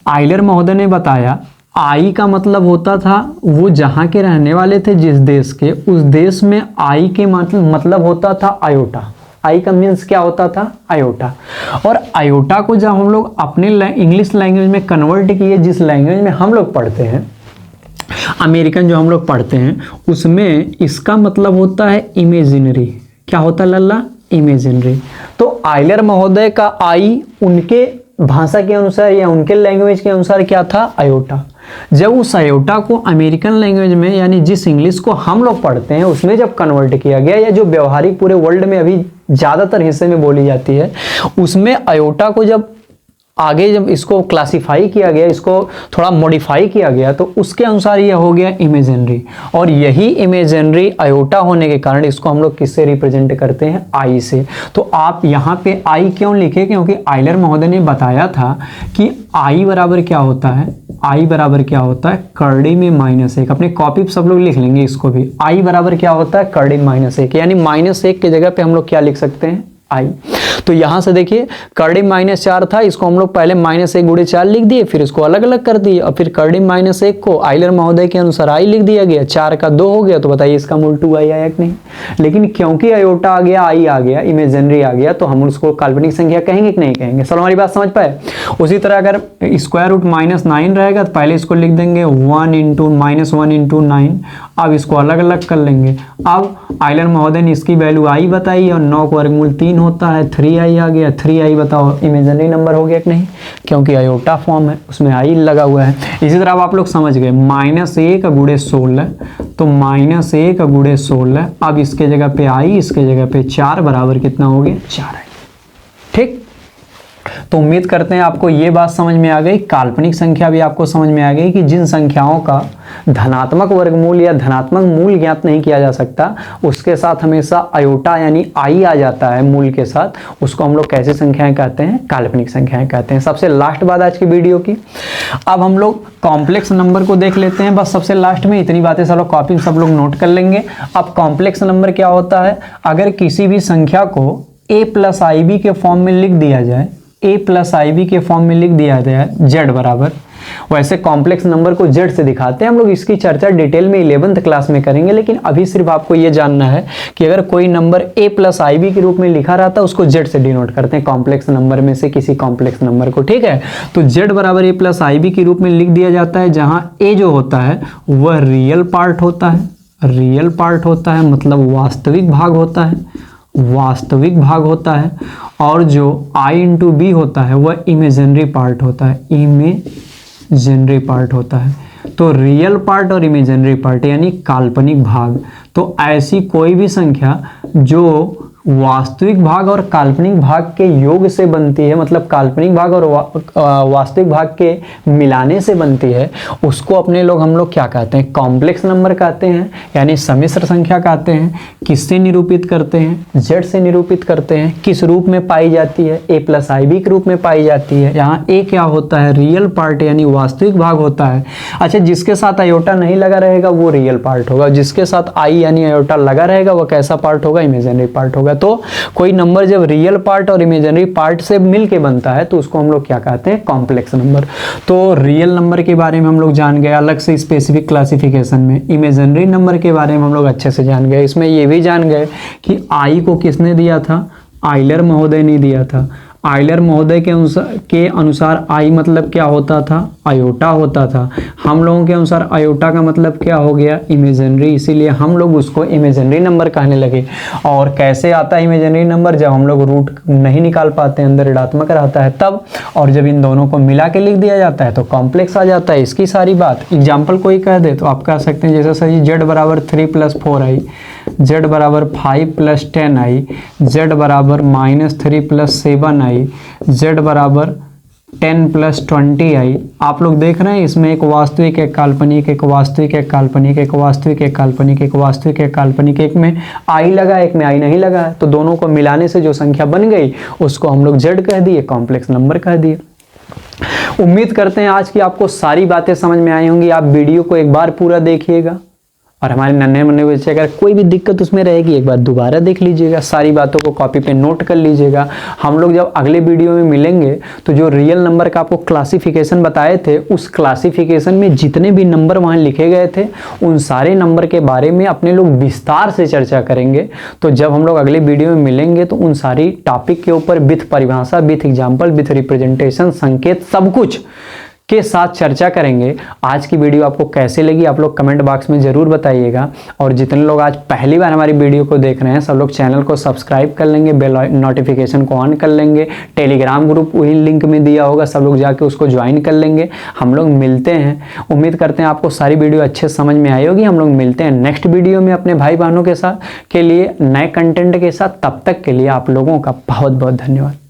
आइलर महोदय ने बताया आई का मतलब होता था वो जहाँ के रहने वाले थे, जिस देश के, उस देश में आई के मतलब होता था आयोटा। आई का मीन्स क्या होता था? आयोटा। और आयोटा को जब हम लोग अपने इंग्लिश लैंग्वेज में कन्वर्ट किए, जिस लैंग्वेज में हम लोग पढ़ते हैं, अमेरिकन जो हम लोग पढ़ते हैं, उसमें इसका मतलब होता है इमेजिनरी। क्या होता है लल्ला? इमेजिनरी। तो आइलर महोदय का आई उनके भाषा के अनुसार या उनके लैंग्वेज के अनुसार क्या था? आयोटा। जब उस आयोटा को अमेरिकन लैंग्वेज में, यानी जिस इंग्लिश को हम लोग पढ़ते हैं, उसमें जब कन्वर्ट किया गया, या जो व्यवहारिक पूरे वर्ल्ड में अभी ज़्यादातर हिस्से में बोली जाती है, उसमें आयोटा को जब आगे जब इसको क्लासिफाई किया गया, इसको थोड़ा मॉडिफाई किया गया, तो उसके अनुसार यह हो गया इमेजिनरी। और यही इमेजिनरी आयोटा होने के कारण इसको हम लोग किससे रिप्रेजेंट करते हैं? आई से। तो आप यहाँ पे आई क्यों लिखे? क्योंकि आइलर महोदय ने बताया था कि आई बराबर क्या होता है? आई बराबर क्या होता है? करड़ी में -1। अपने कॉपी पे सब लोग लिख लेंगे इसको भी। आई बराबर क्या होता है? करड़ी में -1। यानी -1 की जगह पे हम लोग क्या लिख सकते हैं? आई। तो यहां से देखिए करड़ी -4 था, इसको हम लोग पहले -1 गुणे 4 लिख दिए, फिर इसको अलग अलग कर दिए, और फिर करड़ी -1 को आइलर महोदय के अनुसार आई लिख दिया गया। 4 का 2 हो गया, तो बताइए इसका मूल 2i आया कि नहीं? लेकिन क्योंकि आयोटा आ गया, आई आ गया, इमेजिनरी आ गया, तो हम उसको काल्पनिक संख्या कहेंगे कि नहीं कहेंगे? चलो हमारी बात समझ पाए। उसी तरह अगर स्क्वायर रूट -9 रहेगा तो पहले इसको लिख देंगे 1 × 9। अब इसको अलग अलग कर लेंगे। अब आइलर महोदय ने इसकी वैल्यू आई बताई और 9 का वर्गमूल 3 होता है, 3i आ गया। 3i बताओ इमेजिनरी नंबर हो गया कि नहीं? क्योंकि आयोटा फॉर्म है, उसमें आई लगा हुआ है। इसी तरह अब आप लोग समझ गए, -1 गुणे 16, तो -1 गुणे 16। अब इसके जगह पे आई, इसके जगह पे 4 बराबर कितना हो गया? 4i। ठीक। तो उम्मीद करते हैं आपको ये बात समझ में आ गई, काल्पनिक संख्या भी आपको समझ में आ गई कि जिन संख्याओं का धनात्मक वर्गमूल या धनात्मक मूल ज्ञात नहीं किया जा सकता, उसके साथ हमेशा आयोटा यानी आई आ जाता है मूल के साथ, उसको हम लोग कैसे संख्याएं कहते हैं? काल्पनिक संख्याएं कहते हैं। सबसे लास्ट बात आज की वीडियो की, अब हम लोग कॉम्प्लेक्स नंबर को देख लेते हैं। बस सबसे लास्ट में इतनी बातें सब लोग कॉपी सब लोग नोट कर लेंगे। अब कॉम्प्लेक्स नंबर क्या होता है? अगर किसी भी संख्या को a + ib के फॉर्म में लिख दिया जाए, a + ib के फॉर्म में लिख दिया जाए z बराबर, वैसे कॉम्प्लेक्स नंबर को z से दिखाते हैं हम लोग। इसकी चर्चा डिटेल में 11th क्लास में करेंगे, लेकिन अभी सिर्फ आपको ये जानना है कि अगर कोई नंबर a + ib के रूप में लिखा रहता है, उसको z से डिनोट करते हैं कॉम्प्लेक्स नंबर में से किसी कॉम्प्लेक्स नंबर को। ठीक है, तो z बराबर a + ib के रूप में लिख दिया जाता है, जहां a जो होता है वह रियल पार्ट होता है। रियल पार्ट होता है मतलब वास्तविक भाग होता है, वास्तविक भाग होता है। और जो i × b होता है वह इमेजिनरी पार्ट होता है, इमेजिनरी पार्ट होता है। तो रियल पार्ट और इमेजिनरी पार्ट यानी काल्पनिक भाग। तो ऐसी कोई भी संख्या जो वास्तविक भाग और काल्पनिक भाग के योग से बनती है, मतलब काल्पनिक भाग और वास्तविक भाग के मिलाने से बनती है, उसको अपने लोग हम लोग क्या कहते हैं, कॉम्प्लेक्स नंबर कहते हैं, यानी सम्मिश्र संख्या कहते हैं। किससे निरूपित करते हैं, z से निरूपित करते हैं। किस रूप में पाई जाती है, a प्लस IB के रूप में पाई जाती है। यहाँ a क्या होता है, रियल पार्ट यानी वास्तविक भाग होता है। अच्छा, जिसके साथ आयोटा नहीं लगा रहेगा वो रियल पार्ट होगा, जिसके साथ i यानी आयोटा लगा रहेगा वो कैसा पार्ट होगा, इमेजिनरी पार्ट होगा। तो कोई नंबर जब रियल पार्ट और इमेजिनरी पार्ट से मिल के बनता है तो उसको हम लोग क्या कहते हैं, कॉम्प्लेक्स नंबर। तो रियल नंबर के बारे में हम लोग जान गए अलग से स्पेसिफिक क्लासिफिकेशन में। इमेजिनरी नंबर के बारे में हम लोग अच्छे से जान गए। इसमें ये भी जान गए कि आई को किसने दिया था, आइलर महोदय ने दिया था। आइलर महोदय के अनुसार आई मतलब क्या होता था, आयोटा होता था। हम लोगों के अनुसार आयोटा का मतलब क्या हो गया, इमेजिनरी, इसीलिए हम लोग उसको इमेजिनरी नंबर कहने लगे। और कैसे आता है इमेजिनरी नंबर, जब हम लोग रूट नहीं निकाल पाते, अंदर ऋणात्मक रहता है तब, और जब इन दोनों को मिला के लिख दिया जाता है तो कॉम्प्लेक्स आ जाता है। इसकी सारी बात एग्जाम्पल कोई कह दे तो आप कह सकते हैं, जैसे सर z बराबर 3 + 4i, z बराबर 5 + 10i, z बराबर -3 + 7i, z बराबर 10 + 20i। आप लोग देख रहे हैं इसमें एक वास्तविक, एक काल्पनिक, एक वास्तविक, एक काल्पनिक, एक वास्तविक, एक काल्पनिक, एक वास्तविक, एक काल्पनिक। एक में आई लगा, एक में आई नहीं लगा, तो दोनों को मिलाने से जो संख्या बन गई उसको हम लोग z कह दिए, कॉम्प्लेक्स नंबर कह दिए। उम्मीद करते हैं आज की आपको सारी बातें समझ में आई होंगी। आप वीडियो को एक बार पूरा देखिएगा और हमारे नन्हे मुन्ने बच्चे अगर कोई भी दिक्कत उसमें रहेगी एक बार दोबारा देख लीजिएगा, सारी बातों को कॉपी पे नोट कर लीजिएगा। हम लोग जब अगले वीडियो में मिलेंगे तो जो रियल नंबर का आपको क्लासिफिकेशन बताए थे, उस क्लासिफिकेशन में जितने भी नंबर वहाँ लिखे गए थे उन सारे नंबर के बारे में अपने लोग विस्तार से चर्चा करेंगे। तो जब हम लोग अगले वीडियो में मिलेंगे तो उन सारी टॉपिक के ऊपर विथ परिभाषा, विथ एग्जाम्पल, विथ रिप्रेजेंटेशन, संकेत, सब कुछ के साथ चर्चा करेंगे। आज की वीडियो आपको कैसे लगी आप लोग कमेंट बॉक्स में ज़रूर बताइएगा। और जितने लोग आज पहली बार हमारी वीडियो को देख रहे हैं सब लोग चैनल को सब्सक्राइब कर लेंगे, बेल नोटिफिकेशन को ऑन कर लेंगे। टेलीग्राम ग्रुप वही लिंक में दिया होगा, सब लोग जाके उसको ज्वाइन कर लेंगे। हम लोग मिलते हैं, उम्मीद करते हैं आपको सारी वीडियो अच्छे समझ में आई होगी। हम लोग मिलते हैं नेक्स्ट वीडियो में अपने भाई बहनों के साथ के लिए नए कंटेंट के साथ। तब तक के लिए आप लोगों का बहुत बहुत धन्यवाद।